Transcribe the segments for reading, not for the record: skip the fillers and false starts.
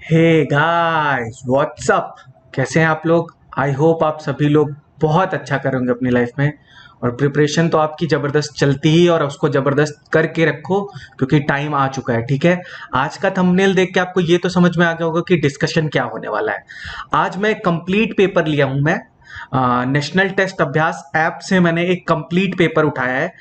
Hey guys what's up. कैसे हैं आप लोग? आई होप आप सभी लोग बहुत अच्छा करेंगे अपनी लाइफ में। और प्रिपरेशन तो आपकी ज़बरदस्त चलती ही और उसको ज़बरदस्त करके रखो, क्योंकि टाइम आ चुका है। ठीक है, आज का थंबनेल देख के आपको ये तो समझ में आ गया होगा कि डिस्कशन क्या होने वाला है। आज मैं कंप्लीट पेपर लिया हूं। मैं नेशनल टेस्ट अभ्यास ऐप से मैंने एक कंप्लीट पेपर उठाया है।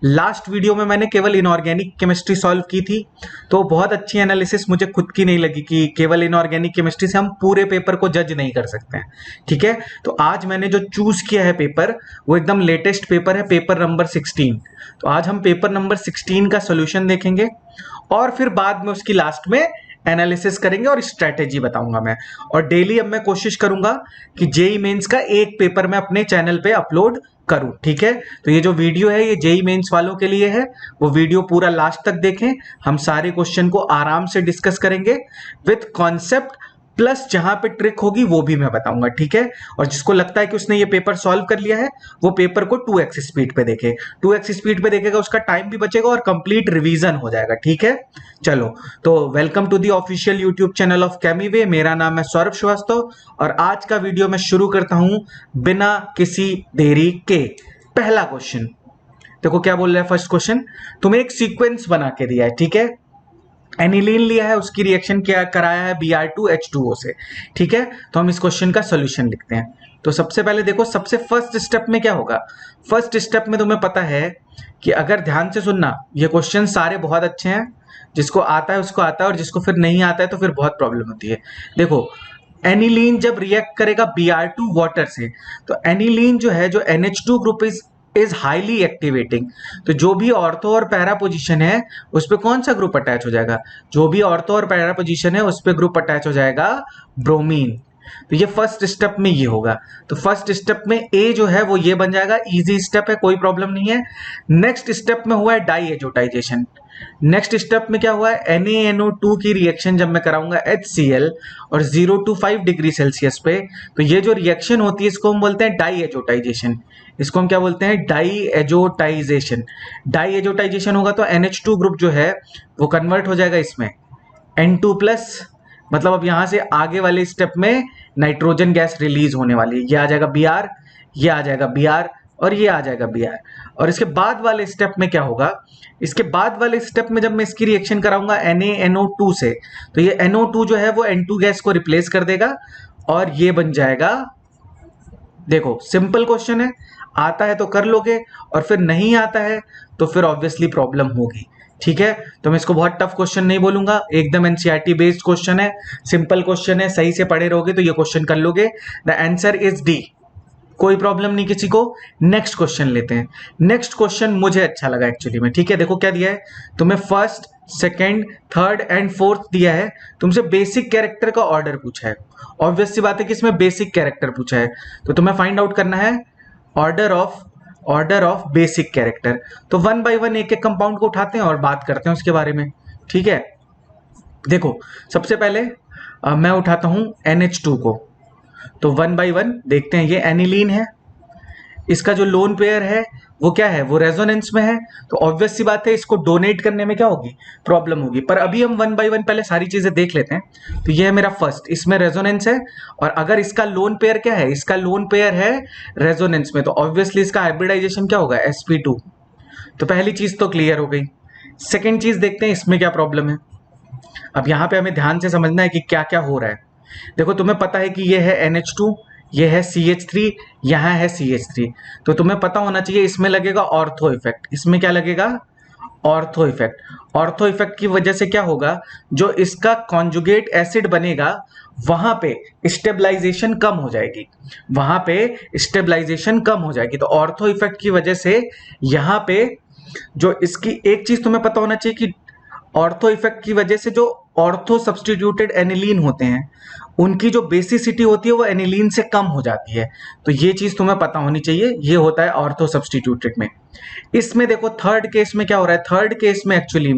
लास्ट वीडियो में मैंने केवल इनऑर्गेनिक केमिस्ट्री सॉल्व की थी, तो बहुत अच्छी एनालिसिस मुझे खुद की नहीं लगी कि केवल इनऑर्गेनिक केमिस्ट्री से हम पूरे पेपर को जज नहीं कर सकते हैं। ठीक है, तो आज मैंने जो चूज किया है पेपर, वो एकदम लेटेस्ट पेपर है, पेपर नंबर 16। तो आज हम पेपर नंबर 16 का सोल्यूशन देखेंगे और फिर बाद में उसकी लास्ट में एनालिसिस करेंगे और स्ट्रेटेजी बताऊंगा मैं। और डेली अब मैं कोशिश करूंगा कि जेई मेंस का एक पेपर मैं अपने चैनल पे अपलोड करूं। ठीक है, तो ये जो वीडियो है ये जेई मेंस वालों के लिए है। वो वीडियो पूरा लास्ट तक देखें, हम सारे क्वेश्चन को आराम से डिस्कस करेंगे विथ कॉन्सेप्ट, प्लस जहां पे ट्रिक होगी वो भी मैं बताऊंगा। ठीक है, और जिसको लगता है कि उसने ये पेपर सॉल्व कर लिया है, वो पेपर को 2x स्पीड पे देखे। 2x स्पीड पे देखेगा, उसका टाइम भी बचेगा और कंप्लीट रिवीजन हो जाएगा। ठीक है, चलो तो welcome to the official YouTube channel of Chemiway. मेरा नाम है सौरभ श्रीवास्तव और आज का वीडियो मैं शुरू करता हूं बिना किसी देरी के। पहला क्वेश्चन देखो क्या बोल रहा है। फर्स्ट क्वेश्चन, तुम्हें एक सीक्वेंस बना के दिया है। ठीक है, एनिलीन लिया है, उसकी रिएक्शन क्या कराया है Br2H2O से। ठीक है, तो हम इस क्वेश्चन का सोल्यूशन लिखते हैं। तो सबसे पहले देखो, सबसे फर्स्ट स्टेप में क्या होगा। फर्स्ट स्टेप में तुम्हें पता है कि अगर ध्यान से सुनना, ये क्वेश्चन सारे बहुत अच्छे हैं, जिसको आता है उसको आता है, और जिसको फिर नहीं आता है तो फिर बहुत प्रॉब्लम होती है। देखो, एनिलीन जब रिएक्ट करेगा Br2 वाटर से, तो एनिलीन जो है, जो NH2 group is highly activating. तो जो भी ऑर्थो और पैरा पोजीशन है उस पर कौन सा ग्रुप अटैच हो जाएगा? जो भी ऑर्थो और पैरा पोजीशन है उस पर ग्रुप अटैच हो जाएगा ब्रोमीन। तो ये फर्स्ट स्टेप में ये होगा। तो फर्स्ट स्टेप में ए जो है वो ये बन जाएगा, इजी स्टेप है, कोई प्रॉब्लम नहीं है। नेक्स्ट स्टेप में हुआ है डाई एजोटाइजेशन। नेक्स्ट स्टेप में क्या हुआ है, NaNO2 की रिएक्शन जब मैं कराऊंगा HCl और 0 to 5 डिग्री सेल्सियस पे, तो ये जो रिएक्शन होती है इसको हम बोलते हैं डाई एजोटाइजेशन। इसको हम क्या बोलते हैं? Die azotisation. डाई एजोटाइजेशन होगा तो NH2 ग्रुप जो है वो कन्वर्ट हो जाएगा इसमें N2+। मतलब अब यहां से आगे वाले स्टेप में नाइट्रोजन गैस रिलीज होने वाली है। ये आ जाएगा Br, ये आ जाएगा Br और ये आ जाएगा Br। और इसके बाद वाले स्टेप में क्या होगा, इसके बाद वाले स्टेप में जब मैं इसकी रिएक्शन कराऊंगा NaNO2 से, तो ये NO2 जो है वो N2 गैस को रिप्लेस कर देगा और ये बन जाएगा। देखो सिंपल क्वेश्चन है, आता है तो कर लोगे और फिर नहीं आता है तो फिर ऑब्वियसली प्रॉब्लम होगी। ठीक है, तो मैं इसको बहुत टफ क्वेश्चन नहीं बोलूंगा, एकदम एनसीईआरटी बेस्ड क्वेश्चन है, सिंपल क्वेश्चन है, सही से पढ़े रहोगे तो ये क्वेश्चन कर लोगे। द आंसर इज डी, कोई प्रॉब्लम नहीं किसी को। नेक्स्ट क्वेश्चन लेते हैं। नेक्स्ट क्वेश्चन मुझे अच्छा लगा एक्चुअली में। ठीक है, देखो क्या दिया है तुम्हें, first, second, third and fourth दिया है। तुमसे बेसिक कैरेक्टर का ऑर्डर पूछा है। ऑब्वियस सी बात है कि इसमें बेसिक कैरेक्टर पूछा है, तो तुम्हें फाइंड आउट करना है ऑर्डर ऑफ बेसिक कैरेक्टर। तो वन बाय वन एक एक कंपाउंड को उठाते हैं और बात करते हैं उसके बारे में। ठीक है, देखो सबसे पहले मैं उठाता हूं NH2 को। तो वन बाय वन देखते हैं। ये एनिलीन है, इसका जो लोन पेयर है वो क्या है, वो रेजोनेंस में है। तो ऑब्वियस सी बात है इसको डोनेट करने में क्या होगी, प्रॉब्लम होगी। पर अभी हम वन बाय वन पहले सारी चीजें देख लेते हैं। तो ये है मेरा फर्स्ट, इसमें रेजोनेंस है। और अगर इसका लोन पेयर क्या है, इसका लोन पेयर है रेजोनेंस में, तो ऑब्वियसली इसका हाइब्रिडाइजेशन क्या होगा, sp2। तो पहली चीज तो क्लियर हो गई। सेकेंड चीज देखते हैं इसमें क्या प्रॉब्लम है। अब यहां पे हमें ध्यान से समझना है कि क्या क्या हो रहा है। देखो तुम्हें पता है कि ये है NH2, ये है CH3, यहां है CH3। तो तुम्हें पता होना चाहिए इसमें लगेगा ऑर्थो इफेक्ट। इसमें क्या लगेगा, ऑर्थो इफेक्ट। ऑर्थो इफेक्ट की वजह से क्या होगा, जो इसका कॉन्जुगेट एसिड बनेगा वहां पे स्टेबलाइजेशन कम हो जाएगी, वहां पे स्टेबलाइजेशन कम हो जाएगी। तो ऑर्थो इफेक्ट की वजह से यहां पे जो इसकी एक चीज तुम्हें पता होना चाहिए कि ऑर्थो इफेक्ट की वजह से जो ऑर्थो सब्सटीट्यूटेड एनिलीन होते हैं उनकी जो बेसिसिटी होती है वो एनिलीन से कम हो जाती है। तो ये चीज तुम्हें पता होनी चाहिए, ये होता है ऑर्थो सब्सटीट्यूटेड में। इसमें देखो थर्ड केस में क्या हो रहा है, थर्ड केस में एक्चुअली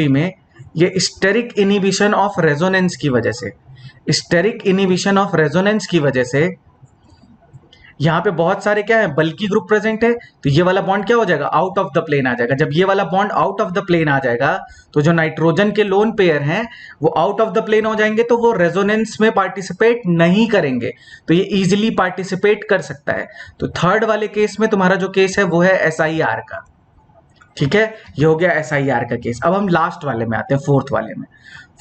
में ये स्टेरिक इनिबिशन ऑफ रेजोनेंस की वजह से, स्टेरिक इनिबिशन ऑफ रेजोनेंस की वजह से यहाँ पे बहुत सारे क्या है, बल्कि ग्रुप प्रेजेंट है, तो ये वाला बॉन्ड क्या हो जाएगा, आउट ऑफ द प्लेन आ जाएगा। जब ये वाला bond out of the plane आ जाएगा तो जो नाइट्रोजन के लोन पेयर हैं वो आउट ऑफ द प्लेन हो जाएंगे, तो वो रेजोनेंस में पार्टिसिपेट नहीं करेंगे, तो ये इजिली पार्टिसिपेट कर सकता है। तो थर्ड वाले केस में तुम्हारा जो केस है वो है SIR का, ठीक है, ये हो गया SIR का केस। अब हम लास्ट वाले में आते हैं, फोर्थ वाले में।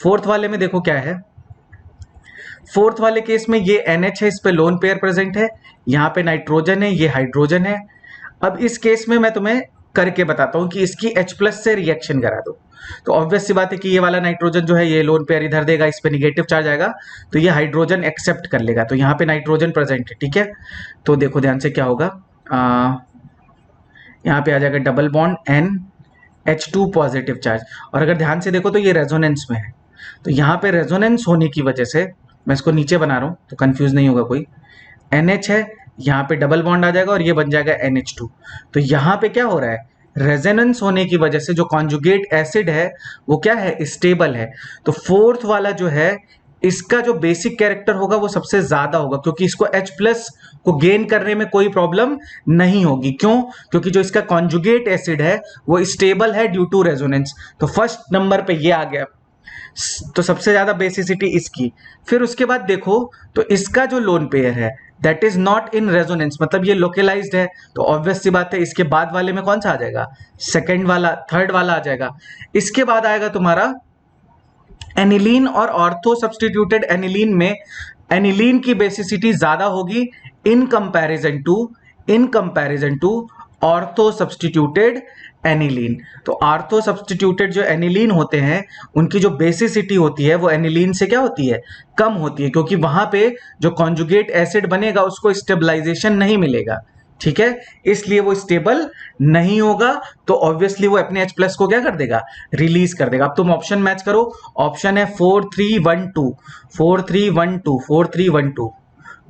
फोर्थ वाले में देखो क्या है, फोर्थ वाले केस में ये NH है, इस पे लोन पेयर प्रेजेंट है, यहाँ पे नाइट्रोजन है, ये हाइड्रोजन है। अब इस केस में मैं तुम्हें करके बताता हूं कि इसकी H+ से रिएक्शन करा दो। तो ऑब्वियस सी बात है कि ये वाला नाइट्रोजन जो है ये लोन पेयर इधर देगा, इस पे निगेटिव चार्ज आएगा, तो ये हाइड्रोजन एक्सेप्ट कर लेगा, तो यहाँ पे नाइट्रोजन प्रेजेंट है, ठीक है। तो देखो ध्यान से क्या होगा, यहाँ पे आ जाएगा double bond NH2 positive charge, और अगर ध्यान से देखो तो ये रेजोनेंस में है, तो यहाँ पे रेजोनेंस होने की वजह से मैं इसको नीचे बना रहा हूँ तो कंफ्यूज नहीं होगा कोई, NH है, यहाँ पे डबल बॉन्ड आ जाएगा और ये बन जाएगा NH2। तो यहाँ पे क्या हो रहा है, रेजोनेंस होने की वजह से जो कॉन्जुगेट एसिड है वो क्या है, स्टेबल है। तो फोर्थ वाला जो है इसका जो बेसिक कैरेक्टर होगा वो सबसे ज्यादा होगा, क्योंकि इसको H+ को गेन करने में कोई प्रॉब्लम नहीं होगी। क्यों? क्योंकि जो इसका कॉन्जुगेट एसिड है वो स्टेबल है ड्यू टू रेजोनेंस। तो फर्स्ट नंबर पे ये आ गया, तो सबसे ज्यादा बेसिसिटी इसकी। फिर उसके बाद देखो तो इसका जो लोन पेयर है that is not in resonance, मतलब ये लोकलाइज्ड है, तो ऑब्वियस सी बात है इसके बाद वाले में कौन सा आ जाएगा, सेकंड वाला, थर्ड वाला आ जाएगा। इसके बाद आएगा तुम्हारा एनिलीन और ऑर्थो सब्स्टिट्यूटेड एनिलीन में एनिलीन की बेसिसिटी ज्यादा होगी in comparison to ortho substituted aniline. तो ऑर्थो सब्स्टिट्यूटेड जो एनिलीन होते हैं उनकी जो बेसिसिटी होती है वो एनिलीन से क्या होती है, कम होती है, क्योंकि वहां पे जो कॉन्जुगेट एसिड बनेगा उसको स्टेबलाइजेशन नहीं मिलेगा, ठीक है, इसलिए वो स्टेबल नहीं होगा। तो ऑब्वियसली वो अपने H+ को क्या कर देगा, रिलीज कर देगा। अब तुम ऑप्शन मैच करो, ऑप्शन है 4 3 1 2, 4 3 1 2, 4 3 1 2,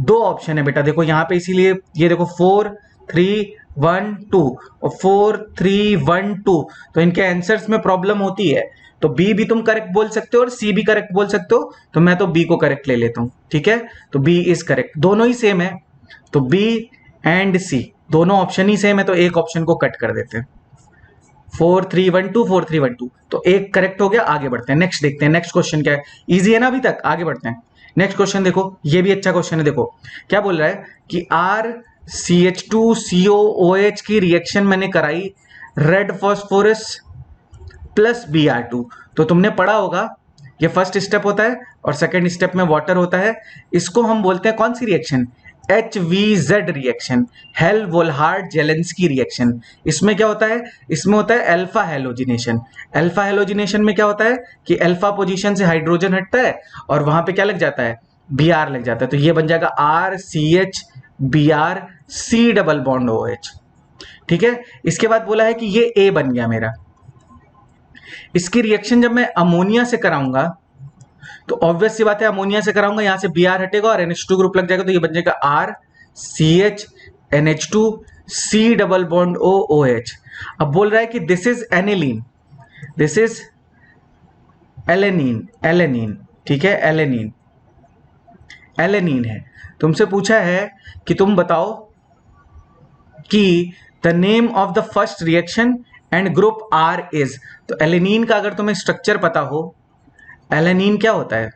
दो ऑप्शन है बेटा, देखो यहाँ पे, इसीलिए ये देखो 4 3 1 2 और 4 3 1 2, तो इनके आंसर्स में प्रॉब्लम होती है। तो बी भी तुम करेक्ट बोल सकते हो और सी भी करेक्ट बोल सकते हो, तो मैं तो बी को करेक्ट ले लेता हूं, ठीक है। तो बी इज करेक्ट, दोनों ही सेम है, तो बी एंड सी दोनों ऑप्शन ही सेम है, तो एक ऑप्शन को कट कर देते हैं। 4 3 1 2, 4 3 1 2, तो एक करेक्ट हो गया। आगे बढ़ते हैं, नेक्स्ट देखते हैं, नेक्स्ट क्वेश्चन क्या है, इजी है ना अभी तक, आगे बढ़ते हैं। नेक्स्ट क्वेश्चन देखो, ये भी अच्छा क्वेश्चन है। देखो क्या बोल रहा है कि RCH2COOH की रिएक्शन मैंने कराई रेड फॉस्फोरस प्लस Br2। तो तुमने पढ़ा होगा ये फर्स्ट स्टेप होता है और सेकंड स्टेप में वाटर होता है, इसको हम बोलते हैं कौन सी reaction, HVZ reaction, Hell Volhard Zelinsky reaction. इसमें क्या होता है, इसमें होता है अल्फा हेलोजिनेशन। अल्फा हेलोजिनेशन में क्या होता है कि अल्फा पोजीशन से हाइड्रोजन हटता है और वहां पे क्या लग जाता है, Br लग जाता है, तो ये बन जाएगा RCH Br C double bond OH, ठीक है। इसके बाद बोला है कि ये A बन गया मेरा, इसकी रिएक्शन जब मैं अमोनिया से कराऊंगा तो ऑब्वियस सी बात है अमोनिया से कराऊंगा, यहां से Br हटेगा और NH2 ग्रुप लग जाएगा, तो ये बन जाएगा RCH NH2 C double bond OH। अब बोल रहा है कि this is aniline, this is alanine, ठीक है, एलेनीन है। तुमसे पूछा है कि तुम बताओ कि the name of the first reaction and group R is. तो एलेनीन का अगर तुम्हें स्ट्रक्चर पता हो, एलेनीन क्या होता है,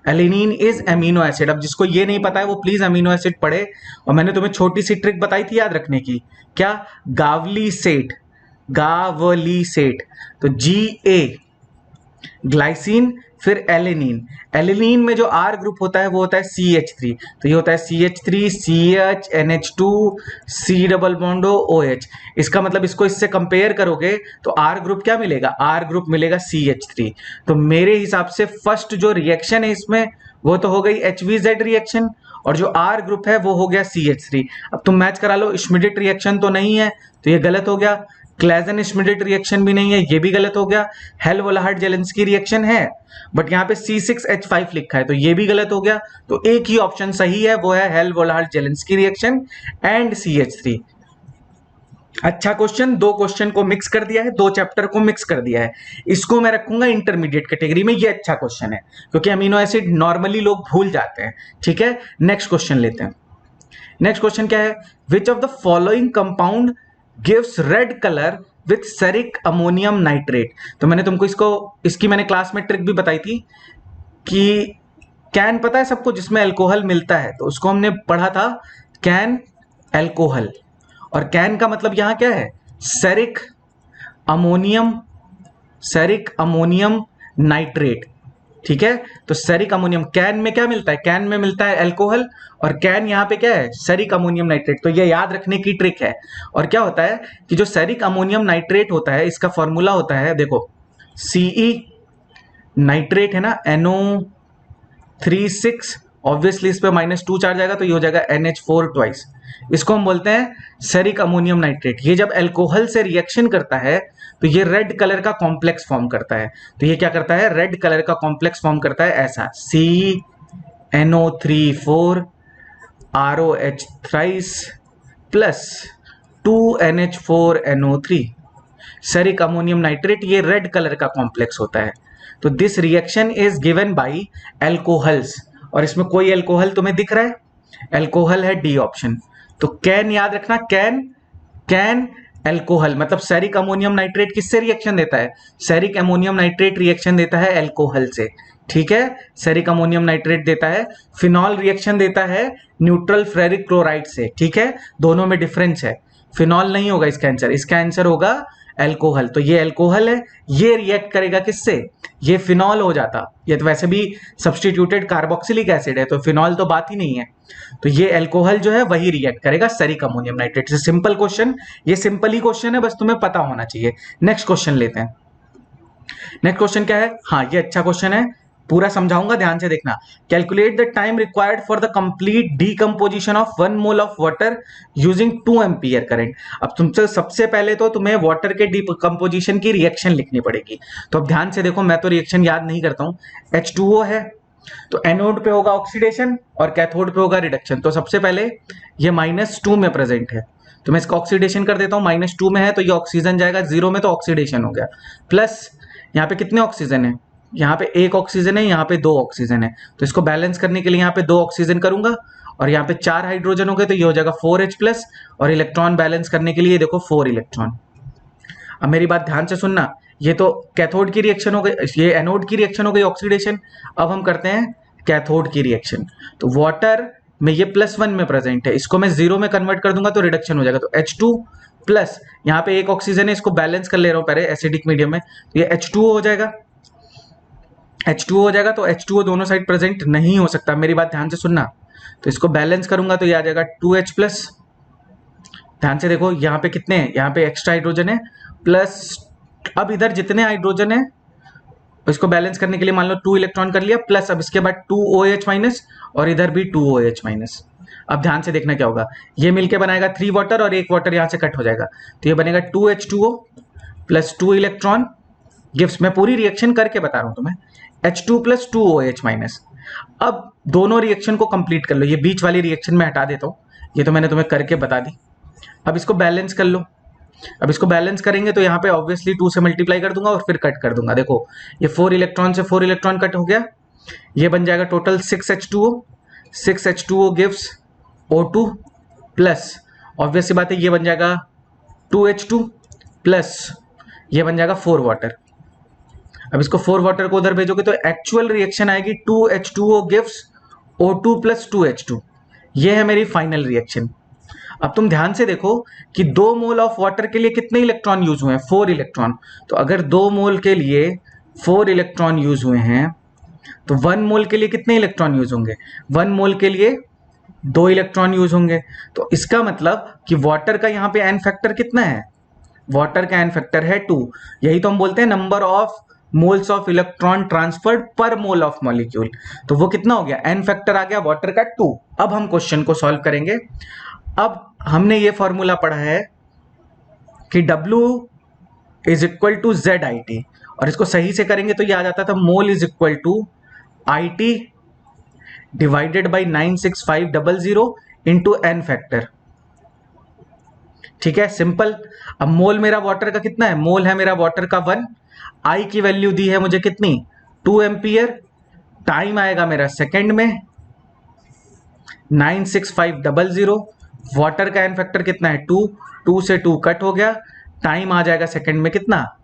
एलेनीन इज एमिनो एसिड। अब जिसको ये नहीं पता है वो प्लीज अमीनो एसिड पढ़े, और मैंने तुम्हें छोटी सी ट्रिक बताई थी याद रखने की, क्या, गावलीसेट, तो GA ग्लाइसिन, फिर एलेनीन, एलेनीन में जो R ग्रुप होता है वो होता है CH3, तो ये होता है CH3 CH NH2 C double bond OH। इसका मतलब इसको इससे कंपेयर करोगे तो R ग्रुप क्या मिलेगा, R ग्रुप मिलेगा CH3। तो मेरे हिसाब से फर्स्ट जो रिएक्शन है इसमें वो तो हो गई HVZ रिएक्शन, और जो R ग्रुप है वो हो गया CH3। अब तुम मैच करा लो, श्मिडिट रिएक्शन तो नहीं है तो ये गलत हो गया, क्लेजन श्मिडिट रिएक्शन भी नहीं है, ये भी गलत हो गया, हेल वोल्हार्ड जेलेंस्की रिएक्शन है बट यहाँ पे C6H5 लिखा है तो ये भी गलत हो गया। तो एक ही ऑप्शन सही है, वो है Hell Volhard Zelinsky reaction and CH3। अच्छा क्वेश्चन, दो क्वेश्चन को मिक्स कर दिया है, दो चैप्टर को मिक्स कर दिया है, इसको मैं रखूंगा इंटरमीडिएट कैटेगरी में। ये अच्छा क्वेश्चन है क्योंकि अमीनो एसिड नॉर्मली लोग भूल जाते हैं, ठीक है। नेक्स्ट क्वेश्चन लेते हैं, नेक्स्ट क्वेश्चन क्या है, विच of the following compound gives red colour with ceric ammonium nitrate. तो मैंने तुमको इसकी मैंने क्लास में ट्रिक भी बताई थी कि कैन पता है सबको जिसमें अल्कोहल मिलता है, तो उसको हमने पढ़ा था कैन अल्कोहल, और कैन का मतलब यहां क्या है, सेरिक अमोनियम नाइट्रेट। ठीक है, तो सेरिक अमोनियम, कैन में क्या मिलता है, कैन में मिलता है अल्कोहल, और कैन यहां पे क्या है, सेरिक अमोनियम नाइट्रेट। तो ये याद रखने की ट्रिक है। और क्या होता है कि जो सेरिक अमोनियम नाइट्रेट होता है, इसका फॉर्मूला होता है, देखो सीई नाइट्रेट है ना, NO36, ऑब्वियसली इस पे -2 चार्ज आएगा तो ये हो जाएगा NH4 ट्वाइस। इसको हम बोलते हैं सेरिक अमोनियम नाइट्रेट। ये जब अल्कोहल से रिएक्शन करता है तो ये रेड कलर का कॉम्प्लेक्स फॉर्म करता है। तो ये क्या करता है, रेड कलर का कॉम्प्लेक्स फॉर्म करता है ऐसा, CNO34 ROH thrice plus 2NH4NO3, ceric ammonium nitrate. ये रेड कलर का कॉम्प्लेक्स होता है। तो this reaction is given by alcohols, और इसमें कोई अल्कोहल तुम्हें दिख रहा है, अल्कोहल है डी ऑप्शन। तो कैन याद रखना, कैन अल्कोहल, मतलब सेरिक अमोनियम नाइट्रेट किससे रिएक्शन देता है, सेरिक अमोनियम नाइट्रेट रिएक्शन देता है अल्कोहल से। ठीक है, सेरिक अमोनियम नाइट्रेट देता है। फिनॉल रिएक्शन देता है न्यूट्रल फेरिक क्लोराइड से। ठीक है, दोनों में डिफरेंस है, फिनॉल नहीं होगा इसका आंसर, इसका आंसर होगा अल्कोहल। तो ये अल्कोहल है, ये रिएक्ट करेगा किससे, ये फिनॉल हो जाता, ये तो वैसे भी सब्सटीट्यूटेड कार्बोक्सिलिक एसिड है, तो फिनॉल तो बात ही नहीं है। तो ये अल्कोहल जो है वही रिएक्ट करेगा सेरिक अमोनियम नाइट्रेट से। सिंपल क्वेश्चन, ये सिंपल ही क्वेश्चन है, बस तुम्हें पता होना चाहिए। नेक्स्ट क्वेश्चन लेते हैं। नेक्स्ट क्वेश्चन क्या है, हाँ ये अच्छा क्वेश्चन है, पूरा समझाऊंगा, ध्यान से देखना। Calculate the time required for the complete decomposition of 1 mole of water using 2 ampere current. अब तुमसे सबसे पहले तो तुम्हें वाटर के डीकंपोजिशन की रिएक्शन लिखनी पड़ेगी। तो अब ध्यान से देखो, मैं तो रिएक्शन याद नहीं करता हूं। H2O है, तो एनोड पे होगा ऑक्सीडेशन और कैथोड पे होगा रिडक्शन। तो सबसे पहले ये -2 में प्रेजेंट है, तो मैं इसका ऑक्सीडेशन कर देता हूं। -2 में है तो ये ऑक्सीजन जाएगा, 0 में तो ऑक्सीडेशन हो गया, प्लस यहाँ पे कितने ऑक्सीजन है, यहाँ पे 1 ऑक्सीजन है, यहाँ पे 2 ऑक्सीजन है। तो इसको बैलेंस करने के लिए यहाँ पे 2 ऑक्सीजन करूंगा, और यहाँ पे 4 हाइड्रोजन हो गए, तो ये हो जाएगा 4H+, और इलेक्ट्रॉन बैलेंस करने के लिए देखो 4 इलेक्ट्रॉन। अब मेरी बात ध्यान से सुनना, ये तो कैथोड की रिएक्शन हो गई, ये एनोड की रिएक्शन हो गई ऑक्सीडेशन। अब हम करते हैं कैथोड की रिएक्शन। तो वाटर में ये +1 में प्रेजेंट है, इसको मैं 0 में कन्वर्ट कर दूंगा तो रिडक्शन हो जाएगा। तो H2 प्लस यहाँ पे 1 ऑक्सीजन है, इसको बैलेंस कर ले रहा हूं पहले एसिडिक मीडियम में, तो ये H2O हो जाएगा, H2O हो जाएगा। तो H2O दोनों साइड प्रेजेंट नहीं हो सकता, मेरी बात ध्यान से सुनना। तो इसको बैलेंस करूंगा तो ये आ जाएगा 2H+। ध्यान से देखो, यहाँ पे कितने हैं, यहाँ पे एक्स्ट्रा हाइड्रोजन है, प्लस अब इधर जितने हाइड्रोजन है इसको बैलेंस करने के लिए मान लो 2 इलेक्ट्रॉन कर लिया, प्लस अब इसके बाद 2OH- और इधर भी 2OH-। अब ध्यान से देखना क्या होगा, ये मिलके बनाएगा 3 वाटर और 1 वाटर यहां से कट हो जाएगा, तो ये बनेगा 2H2O प्लस 2 इलेक्ट्रॉन गिव्स, मैं पूरी रिएक्शन करके बता रहा हूं तुम्हें, H2 प्लस 2OH-। अब दोनों रिएक्शन को कंप्लीट कर लो, ये बीच वाली रिएक्शन में हटा देता हूं, ये तो मैंने तुम्हें करके बता दी। अब इसको बैलेंस कर लो। अब इसको बैलेंस करेंगे तो यहाँ पे ऑब्वियसली 2 से मल्टीप्लाई कर दूंगा और फिर कट कर दूंगा। देखो ये 4 इलेक्ट्रॉन से 4 इलेक्ट्रॉन कट हो गया, ये बन जाएगा total 6H2O। 6H2O gives O2 plus obvious सी बात है ये बन जाएगा 2H2 प्लस ये बन जाएगा 4 वाटर। अब इसको 4 वाटर को उधर भेजोगे तो एक्चुअल रिएक्शन आएगी 2H2O gives O2 plus 2H2। ये है मेरी फाइनल रिएक्शन। अब तुम ध्यान से देखो कि 2 मोल ऑफ वाटर के लिए कितने इलेक्ट्रॉन यूज हुए हैं, 4 इलेक्ट्रॉन। तो अगर 2 मोल के लिए 4 इलेक्ट्रॉन यूज हुए हैं तो 1 मोल के लिए कितने इलेक्ट्रॉन यूज होंगे, 1 मोल के लिए 2 इलेक्ट्रॉन यूज होंगे। तो इसका मतलब कि वाटर का यहाँ पे एन फैक्टर कितना है, वाटर का एन फैक्टर है 2। यही तो हम बोलते हैं number of moles of electron transferred पर मोल ऑफ मॉलिक्यूल। तो वो कितना हो गया, एन फैक्टर आ गया वाटर का 2। अब हम क्वेश्चन को सॉल्व करेंगे। अब हमने ये फॉर्मूला पढ़ा है कि W is equal to ZIT, और इसको सही से करेंगे तो ये आ जाता था mole is equal to IT divided by 96500 into N factor. ठीक है, सिंपल। अब मोल मेरा वाटर का कितना है, मोल है मेरा वाटर का 1, आई की वैल्यू दी है मुझे कितनी 2 एम्पियर, टाइम आएगा मेरा सेकेंड में, 96500। वाटर का एन फैक्टर कितना है 2, 2 से 2 कट हो गया, टाइम आ जाएगा सेकंड में कितना,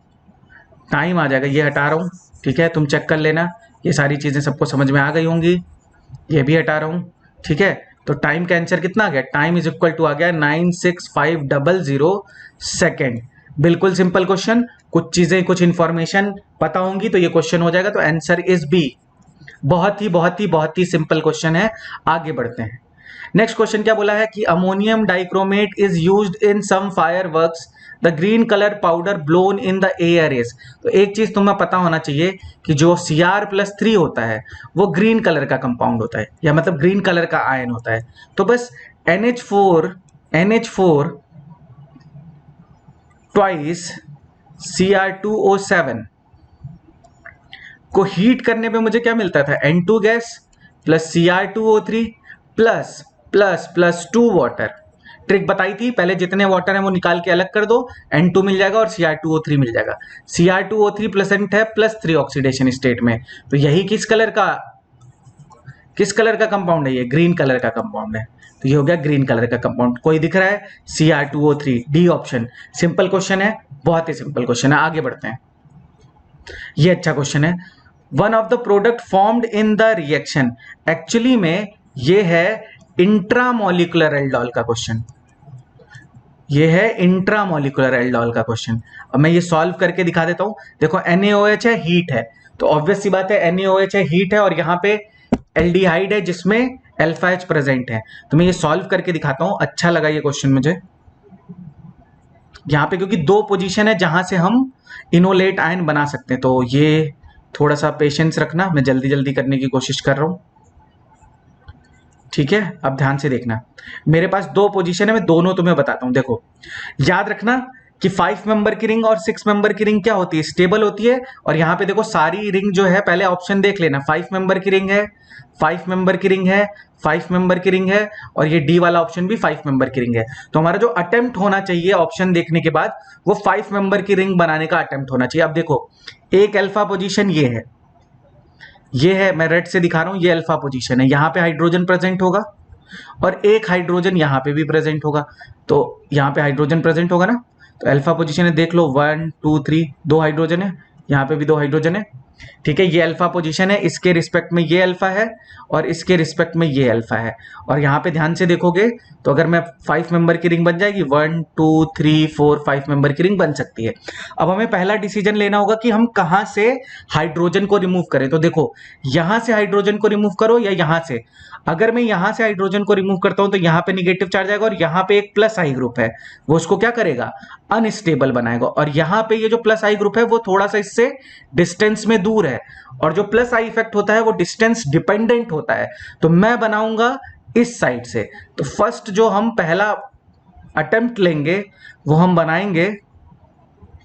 टाइम आ जाएगा, ये हटा रहा हूँ, ठीक है, तुम चेक कर लेना, ये सारी चीजें सबको समझ में आ गई होंगी, ये भी हटा रहा हूँ, ठीक है। तो टाइम का आंसर कितना आ गया, टाइम इज इक्वल टू आ गया 96500 सेकेंड। बिल्कुल सिंपल क्वेश्चन, कुछ चीजें कुछ इंफॉर्मेशन पता होंगी तो ये क्वेश्चन हो जाएगा, तो आंसर इज बी। बहुत ही सिंपल क्वेश्चन है। आगे बढ़ते हैं। नेक्स्ट क्वेश्चन क्या बोला है कि ammonium dichromate is used in some fireworks, the green colour powder blown in the air is. तो एक चीज तुम्हें पता होना चाहिए कि जो Cr+3 होता है वो ग्रीन कलर का कंपाउंड होता है, या मतलब ग्रीन कलर का आयन होता है। तो बस NH4 ट्वाइस Cr2O7 को हीट करने पे मुझे क्या मिलता था, N2 gas plus Cr2O3 plus plus plus 2 water. Trick बताई थी पहले, जितने वाटर है वो निकाल के अलग कर दो, N2 मिल जाएगा और Cr2O3 मिल जाएगा। Cr2O3 प्लेसेंट है +3 ऑक्सीडेशन स्टेट में, तो यही किस कलर का कंपाउंड है, ये ग्रीन कलर का कंपाउंड है। तो ये हो गया ग्रीन कलर का कंपाउंड। कोई दिख रहा है, Cr2O3, D option. Simple question है, बहुत ही सिंपल क्वेश्चन है। आगे बढ़ते हैं, ये अच्छा क्वेश्चन है। One of the product formed in the reaction, actually में ये है इंट्रामोलिकुलर एल्डोल का क्वेश्चन, ये है इंट्रामोलिकुलर एल्डोल का क्वेश्चन। अब मैं ये सॉल्व करके दिखा देता हूं। देखो NaOH है, हीट है, तो ऑब्वियस सी बात है NaOH है, हीट है, और यहाँ पे एल्डिहाइड है जिसमें अल्फा H प्रेजेंट है। तो मैं ये सॉल्व करके दिखाता हूं। अच्छा लगा ये क्वेश्चन मुझे यहाँ पे, क्योंकि दो पोजीशन है जहां से हम इनोलेट आयन बना सकते हैं। तो ये थोड़ा सा पेशेंस रखना, मैं जल्दी जल्दी करने की कोशिश कर रहा हूं, ठीक है। अब ध्यान से देखना, मेरे पास दो पोजीशन है, मैं दोनों तुम्हें बताता हूं। देखो याद रखना कि 5 मेंबर की रिंग और 6 मेंबर की रिंग क्या होती है, स्टेबल होती है। और यहाँ पे देखो सारी रिंग जो है, पहले ऑप्शन देख लेना, 5 मेंबर की रिंग है, 5 मेंबर की रिंग है, 5 मेंबर की रिंग है, और ये डी वाला ऑप्शन भी 5 मेंबर की रिंग है। तो हमारा जो अटेम्प्ट होना चाहिए ऑप्शन देखने के बाद, वो 5 मेंबर की रिंग बनाने का अटेम्प्ट होना चाहिए। अब देखो एक अल्फा पोजीशन ये है, मैं रेड से दिखा रहा हूं, ये अल्फा पोजीशन है, यहाँ पे हाइड्रोजन प्रेजेंट होगा और एक हाइड्रोजन यहाँ पे भी प्रेजेंट होगा। तो यहाँ पे हाइड्रोजन प्रेजेंट होगा ना, तो अल्फा पोजीशन है, देख लो 1 2 3, 2 हाइड्रोजन है, यहाँ पे भी 2 हाइड्रोजन है, ठीक है। ये अल्फा पोजीशन है, इसके रिस्पेक्ट में ये अल्फा है और इसके रिस्पेक्ट में ये अल्फा है। और यहाँ पे ध्यान से देखोगे तो अगर मैं 5 मेंबर की रिंग बन जाएगी, 1 2 3 4 5 मेंबर की रिंग बन सकती है। अब हमें पहला डिसीजन लेना होगा कि हम कहाँ से हाइड्रोजन को रिमूव करें। तो देखो यहां से हाइड्रोजन को रिमूव करो या यहां से। अगर मैं यहां से हाइड्रोजन को रिमूव करता हूं तो यहाँ पे निगेटिव चार्ज आएगा, और यहाँ पे एक प्लस आई ग्रुप है, वो उसको क्या करेगा, अनस्टेबल बनाएगा। और यहाँ पे ये जो प्लस आई ग्रुप है वो थोड़ा सा इससे डिस्टेंस में दूर है, और जो प्लस आई इफेक्ट होता है वो डिस्टेंस डिपेंडेंट होता है। तो मैं बनाऊंगा इस साइड से। तो फर्स्ट जो हम पहला अटेम्प्ट लेंगे वो हम बनाएंगे,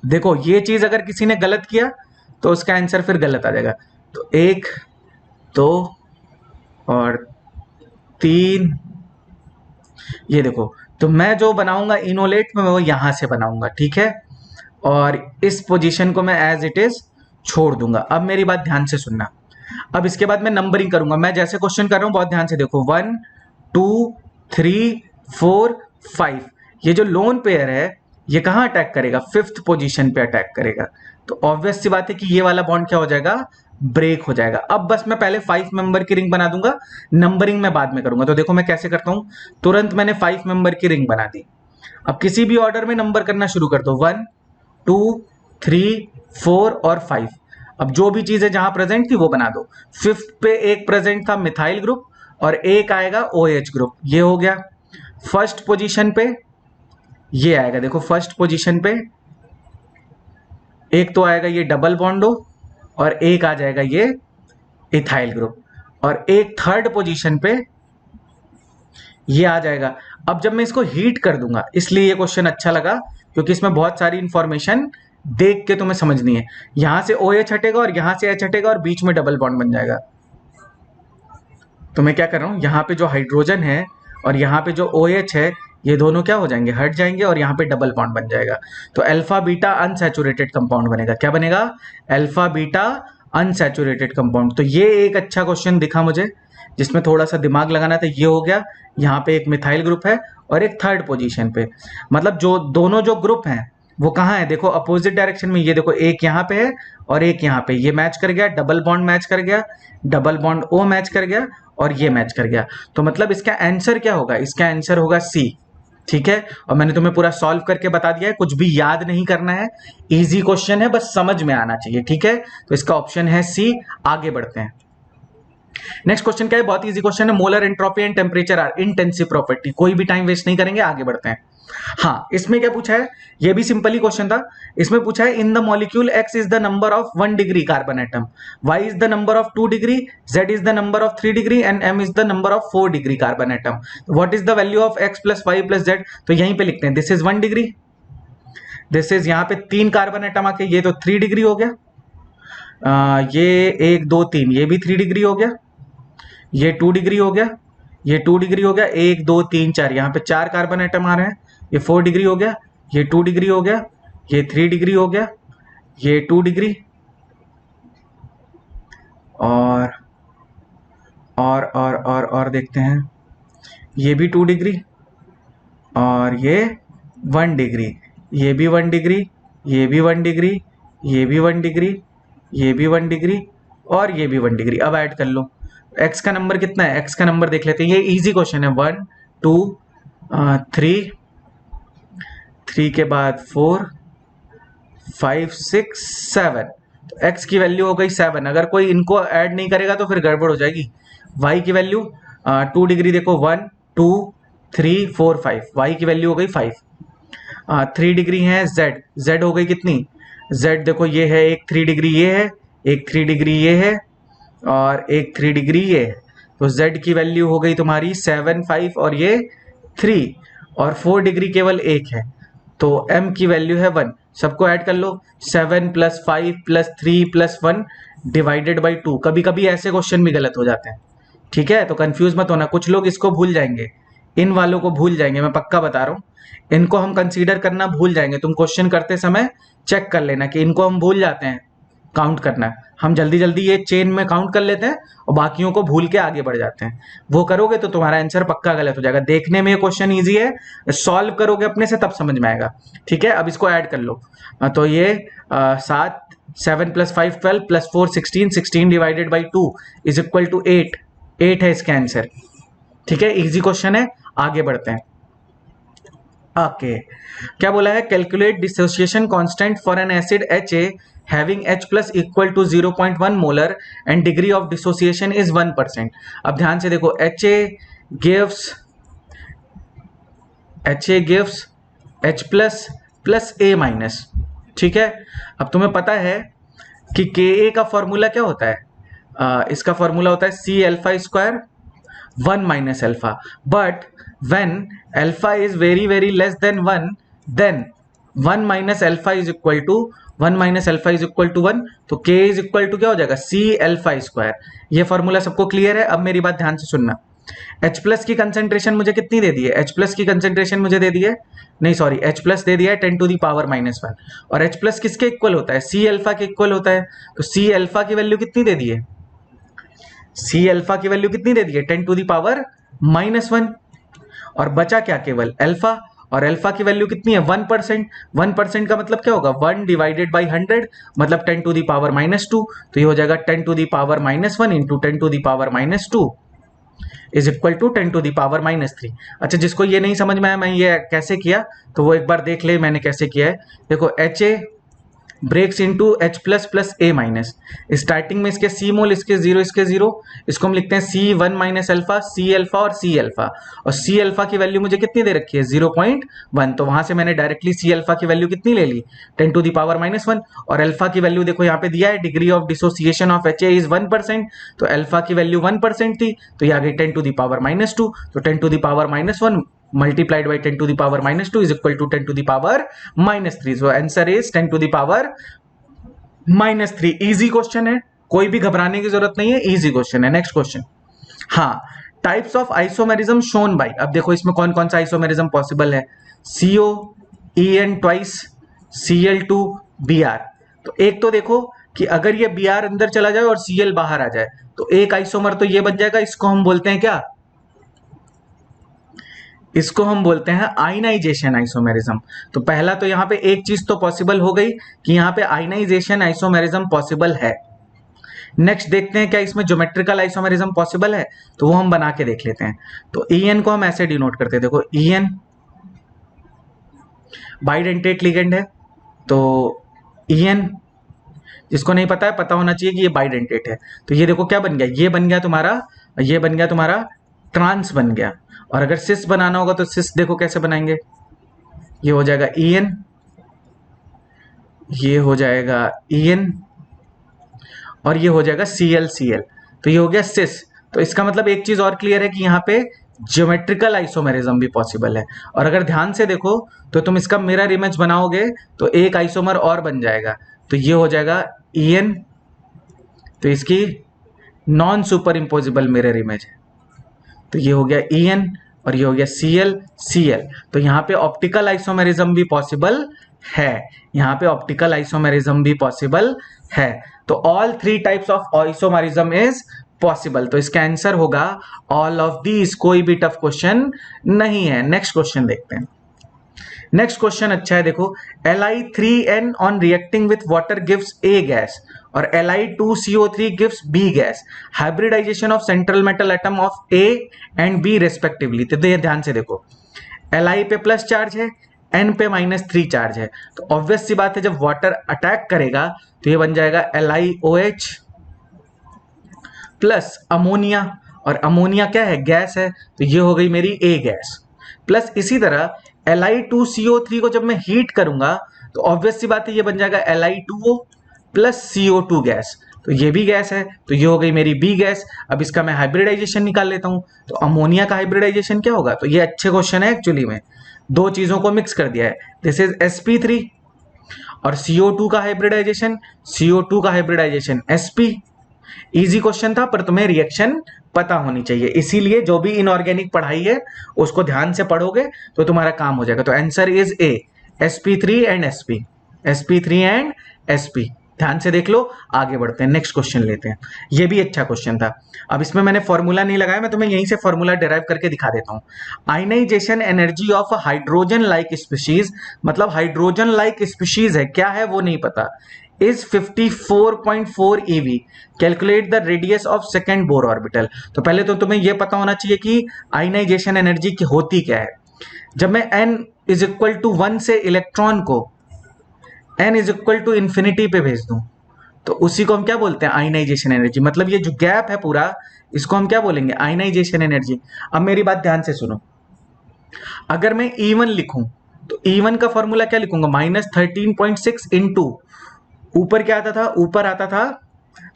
देखो ये चीज अगर किसी ने गलत किया तो उसका आंसर फिर गलत आ जाएगा। तो 1 2 और 3, ये देखो। तो मैं जो बनाऊंगा इनोलेट में, मैं वो यहां से बनाऊंगा, ठीक है। और इस पोजीशन को मैं एज इट इज छोड़ दूंगा। अब मेरी बात ध्यान से सुनना, अब इसके बाद मैं नंबरिंग करूंगा। मैं जैसे क्वेश्चन कर रहा हूं बहुत ध्यान से देखो, 1 2 3 4 5। ये जो लोन पेयर है ये कहां अटैक करेगा, 5th पोजीशन पे अटैक करेगा। तो ऑब्वियस सी बात है कि ये वाला बॉन्ड क्या हो जाएगा, ब्रेक हो जाएगा। अब बस मैं पहले 5 मेंबर की रिंग बना दूंगा, नंबरिंग मैं बाद में करूंगा। तो देखो मैं कैसे करता हूं, तुरंत मैंने 5 मेंबर की रिंग बना दी। अब किसी भी ऑर्डर में नंबर करना शुरू कर दो, 1 2 3 4 और 5। अब जो भी चीजें जहां प्रेजेंट थी वो बना दो। 5th पे एक प्रेजेंट था मिथाइल ग्रुप और एक आएगा OH ग्रुप, ये हो गया। फर्स्ट पोजीशन पे ये आएगा, देखो फर्स्ट पोजीशन पे एक तो आएगा ये डबल बॉन्डो और एक आ जाएगा ये इथाइल ग्रुप, और एक थर्ड पोजीशन पे ये आ जाएगा। अब जब मैं इसको हीट कर दूंगा, इसलिए ये क्वेश्चन अच्छा लगा क्योंकि इसमें बहुत सारी इंफॉर्मेशन देख के तुम्हें समझनी है। यहां से OH हटेगा और यहां से H हटेगा और बीच में डबल बॉन्ड बन जाएगा। तो मैं क्या कर रहा हूं, यहाँ पे जो हाइड्रोजन है और यहाँ पे जो OH है, ये दोनों क्या हो जाएंगे, हट जाएंगे, और यहाँ पे डबल बॉन्ड बन जाएगा। तो अल्फा बीटा अनसैचुरेटेड कंपाउंड बनेगा। क्या बनेगा, अल्फा बीटा अनसैचुरेटेड कंपाउंड। तो ये एक अच्छा क्वेश्चन दिखा मुझे, जिसमें थोड़ा सा दिमाग लगाना था, ये हो गया। यहाँ पे एक मिथाइल ग्रुप है और एक थर्ड पोजीशन पे, मतलब जो दोनों जो ग्रुप हैं वो कहाँ है, देखो अपोजिट डायरेक्शन में। ये देखो एक यहाँ पे है और एक यहाँ पे, ये मैच कर गया, डबल बॉन्ड मैच कर गया, डबल बॉन्ड ओ मैच कर गया और ये मैच कर गया। तो मतलब इसका आंसर क्या होगा, इसका आंसर होगा सी। ठीक है, और मैंने तुम्हें पूरा सॉल्व करके बता दिया है, कुछ भी याद नहीं करना है, इजी क्वेश्चन है, बस समझ में आना चाहिए। ठीक है, तो इसका ऑप्शन है सी। आगे बढ़ते हैं। नेक्स्ट क्वेश्चन क्या है, बहुत इजी क्वेश्चन है। Molar entropy and temperature are intensive property. कोई भी टाइम वेस्ट नहीं करेंगे, आगे बढ़ते हैं। हाँ, इसमें क्या पूछा है, ये भी सिंपल ही क्वेश्चन था। इसमें पूछा है in the molecule x is the number of 1 degree carbon atom, y is the number of 2 degree, z is the number of 3 degree and m is the number of 4 degree carbon atom. What is the value of x plus y plus z? तो यहीं पे लिखते हैं this is 1 degree, this is यहाँ पे 3 carbon atom आके ये तो 3 डिग्री हो गया, ये 1 2 3 ये भी 3 डिग्री हो गया, ये 2 डिग्री हो गया, ये 2 डिग्री हो गया, 1 2 3 4 यहाँ पे 4 कार्बन एटम आ रहे हैं, ये 4 डिग्री हो गया, ये 2 डिग्री हो गया, ये 3 डिग्री हो गया, ये 2 डिग्री और देखते हैं, ये भी 2 डिग्री और ये 1 डिग्री, ये भी 1 डिग्री, ये भी 1 डिग्री, ये भी 1 डिग्री, ये भी 1 डिग्री और ये भी 1 डिग्री। अब ऐड कर लो, x का नंबर कितना है, x का नंबर देख लेते हैं, ये इजी क्वेश्चन है। 1 2 3 के बाद 4 5 6 7, तो x की वैल्यू हो गई 7। अगर कोई इनको ऐड नहीं करेगा तो फिर गड़बड़ हो जाएगी। y की वैल्यू 2 डिग्री देखो, 1 2 3 4 5, y की वैल्यू हो गई 5। 3 डिग्री है z हो गई कितनी, z देखो ये है, एक 3 डिग्री ये है, एक 3 डिग्री ये है और एक 3 डिग्री ये है, तो z की वैल्यू हो गई तुम्हारी 7 5 और ये 3 और 4 डिग्री केवल एक है, तो m की वैल्यू है 1। सबको ऐड कर लो, 7 plus 5 plus 3 plus 1 divided by 2। कभी कभी ऐसे क्वेश्चन भी गलत हो जाते हैं, ठीक है, तो कंफ्यूज मत होना। कुछ लोग इसको भूल जाएंगे, इन वालों को भूल जाएंगे, मैं पक्का बता रहा हूँ, इनको हम कंसीडर करना भूल जाएंगे। तुम क्वेश्चन करते समय चेक कर लेना कि इनको हम भूल जाते हैं काउंट करना। हम जल्दी जल्दी ये चेन में काउंट कर लेते हैं और बाकियों को भूल के आगे बढ़ जाते हैं। वो करोगे तो तुम्हारा आंसर पक्का गलत हो जाएगा। देखने में ये क्वेश्चन ईजी है, सॉल्व करोगे अपने से तब समझ में आएगा। ठीक है, अब इसको ऐड कर लो, तो ये 7 plus 5 12 plus 4 16, 16 divided by 2 is equal to 8 है इसका आंसर। ठीक है, इजी क्वेश्चन है, आगे बढ़ते हैं। ओके, क्या बोला है, calculate dissociation constant for an acid HA having H plus equal to 0.1 molar and degree of dissociation is 1%। अब ध्यान से देखो, HA gives H plus A minus। ठीक है, अब तुम्हें पता है कि Ka का फॉर्मूला क्या होता है, इसका फॉर्मूला होता है C alpha square 1 minus alpha, but when alpha is very very less than 1, then 1 minus alpha is equal to 1 minus alpha is equal to 1, तो K is equal to क्या हो जाएगा, C alpha स्क्वायर। ये formula सबको clear है। अब मेरी बात ध्यान से सुनना, H प्लस की कंसेंट्रेशन मुझे कितनी दे दी है, H प्लस की कंसेंट्रेशन मुझे दे दी है, नहीं सॉरी, H प्लस दे दिया है 10 टू दी पावर -1, और H प्लस किसके इक्वल होता है, C अल्फा के इक्वल होता है, तो C अल्फा की वैल्यू कितनी दे दी है, C अल्फा की वैल्यू कितनी दे दी है, 10 टू दी पावर -1, और बचा क्या, केवल अल्फा, और अल्फा की वैल्यू कितनी है 1%। 1% का मतलब क्या होगा, 1 डिवाइडेड बाई 100, मतलब 10 टू दी पावर -2, तो ये हो जाएगा 10 to the power -1 into 10 to the power -2 is equal to 10 to the power -3। अच्छा, जिसको ये नहीं समझ में आया मैं ये कैसे किया, तो वो एक बार देख ले मैंने कैसे किया है। देखो, HA breaks into H plus plus A minus, starting में इसके C मोल, इसके 0 इसके 0, इसको हम लिखते हैं C1 minus alpha, C alpha और C अल्फा, और C अल्फा की वैल्यू मुझे कितनी दे रखी है 0.1, तो वहां से मैंने डायरेक्टली C अल्फा की वैल्यू कितनी ले ली 10 टू दी पावर -1, और अल्फा की वैल्यू देखो यहाँ पे दिया है, degree of dissociation of HA is 1%, तो अल्फा की वैल्यू 1% थी, तो ये आ गई 10 टू दी पावर -2, तो 10 to the power -1 multiplied by 10 to the power -2 is equal to 10 to the power -3, so answer is 10 to the power -3। Easy question है, कोई भी घबराने की जरूरत नहीं है, इजी क्वेश्चन है। नेक्स्ट क्वेश्चन, हाँ, types of isomerism shown by, अब देखो इसमें कौन कौन सा आइसोमेरिज्म पॉसिबल है, CO EN twice, Cl2 Br। तो एक तो देखो कि अगर ये Br अंदर चला जाए और Cl बाहर आ जाए तो एक आइसोमर तो ये बन जाएगा, इसको हम बोलते हैं क्या, इसको हम बोलते हैं आयनाइजेशन आइसोमेरिज्म। तो पहला तो यहाँ पे एक चीज तो पॉसिबल हो गई कि यहाँ पे आयनाइजेशन आइसोमेरिज्म पॉसिबल है। नेक्स्ट देखते हैं क्या इसमें ज्योमेट्रिकल आइसोमेरिज्म पॉसिबल है, तो वो हम बना के देख लेते हैं। तो En को हम ऐसे डिनोट करते हैं, देखो En बाइडेंटेट लिगेंड है, तो En जिसको नहीं पता है, पता होना चाहिए कि ये बाइडेंटेट है। तो ये देखो क्या बन गया, ये बन गया तुम्हारा, ये बन गया तुम्हारा ट्रांस बन गया। और अगर सिस बनाना होगा तो सिस देखो कैसे बनाएंगे, ये हो जाएगा En, ये हो जाएगा En और ये हो जाएगा Cl। तो ये हो गया सिस। तो इसका मतलब एक चीज और क्लियर है कि यहाँ पे ज्योमेट्रिकल आइसोमेरिज्म भी पॉसिबल है। और अगर ध्यान से देखो तो तुम इसका मिरर इमेज बनाओगे तो एक आइसोमर और बन जाएगा, तो ये हो जाएगा En, तो इसकी non super imposable mirror image है। तो ये हो गया En और ये हो गया Cl। तो यहाँ पे ऑप्टिकल आइसोमेरिज्म भी पॉसिबल है, यहाँ पे ऑप्टिकल आइसोमेरिज्म भी पॉसिबल है। तो all three types of isomerism is possible. तो इसका आंसर होगा ऑल ऑफ दीज, कोई भी टफ क्वेश्चन नहीं है। नेक्स्ट क्वेश्चन देखते हैं। नेक्स्ट क्वेश्चन अच्छा है, देखो Li3n on reacting with water gives A gas और Li2CO3 gives B gas, hybridisation of central metal atom of A and B respectively. तो ये ध्यान से देखो, Li पे प्लस चार्ज है, N पे -3 चार्ज है, तो ऑब्वियस सी बात है जब वाटर अटैक करेगा तो ये बन जाएगा LiOH प्लस अमोनिया, और अमोनिया क्या है, गैस है, तो ये हो गई मेरी A गैस। प्लस इसी तरह Li2CO3 को जब मैं हीट करूंगा तो ऑब्वियस सी बात है ये बन जाएगा Li2O प्लस CO2 गैस, तो ये भी गैस है, तो ये हो गई मेरी B गैस। अब इसका मैं हाइब्रिडाइजेशन निकाल लेता हूं, तो अमोनिया का हाइब्रिडाइजेशन क्या होगा, तो ये अच्छे क्वेश्चन है एक्चुअली में, दो चीजों को मिक्स कर दिया है, दिस इज sp3, और CO2 का हाइब्रिडाइजेशन, CO2 का हाइब्रिडाइजेशन sp। इजी क्वेश्चन था पर तुम्हें रिएक्शन पता होनी चाहिए, इसीलिए जो भी इनऑर्गेनिक पढ़ाई है उसको ध्यान से पढ़ोगे तो तुम्हारा काम हो जाएगा। तो answer is a, sp3 and sp, sp3 and sp। ध्यान से देख लो, आगे बढ़ते हैं, नेक्स्ट क्वेश्चन लेते हैं। ये भी अच्छा क्वेश्चन था। अब इसमें मैंने फॉर्मूला नहीं लगाया, मैं तुम्हें यहीं से फॉर्मूला डिराइव करके दिखा देता हूं। Ionisation energy of hydrogen like species, मतलब हाइड्रोजन लाइक स्पीशीज है, क्या है वो नहीं पता, is 54.4 eV, calculate the radius of second Bohr orbital. तो पहले तो तुम्हें यह पता होना चाहिए कि आयनाइजेशन एनर्जी की होती क्या है। जब मैं n इज इक्वल टू 1 से इलेक्ट्रॉन को n is equal to infinity पे भेज दूं तो उसी को हम क्या बोलते हैं, आयनाइजेशन एनर्जी। मतलब ये जो गैप है पूरा, इसको हम क्या बोलेंगे, आयनाइजेशन एनर्जी। अब मेरी बात ध्यान से सुनो, अगर मैं E1 लिखूं तो E1 का फॉर्मूला क्या लिखूंगा, -13.6 इंटू, ऊपर क्या आता था, ऊपर आता था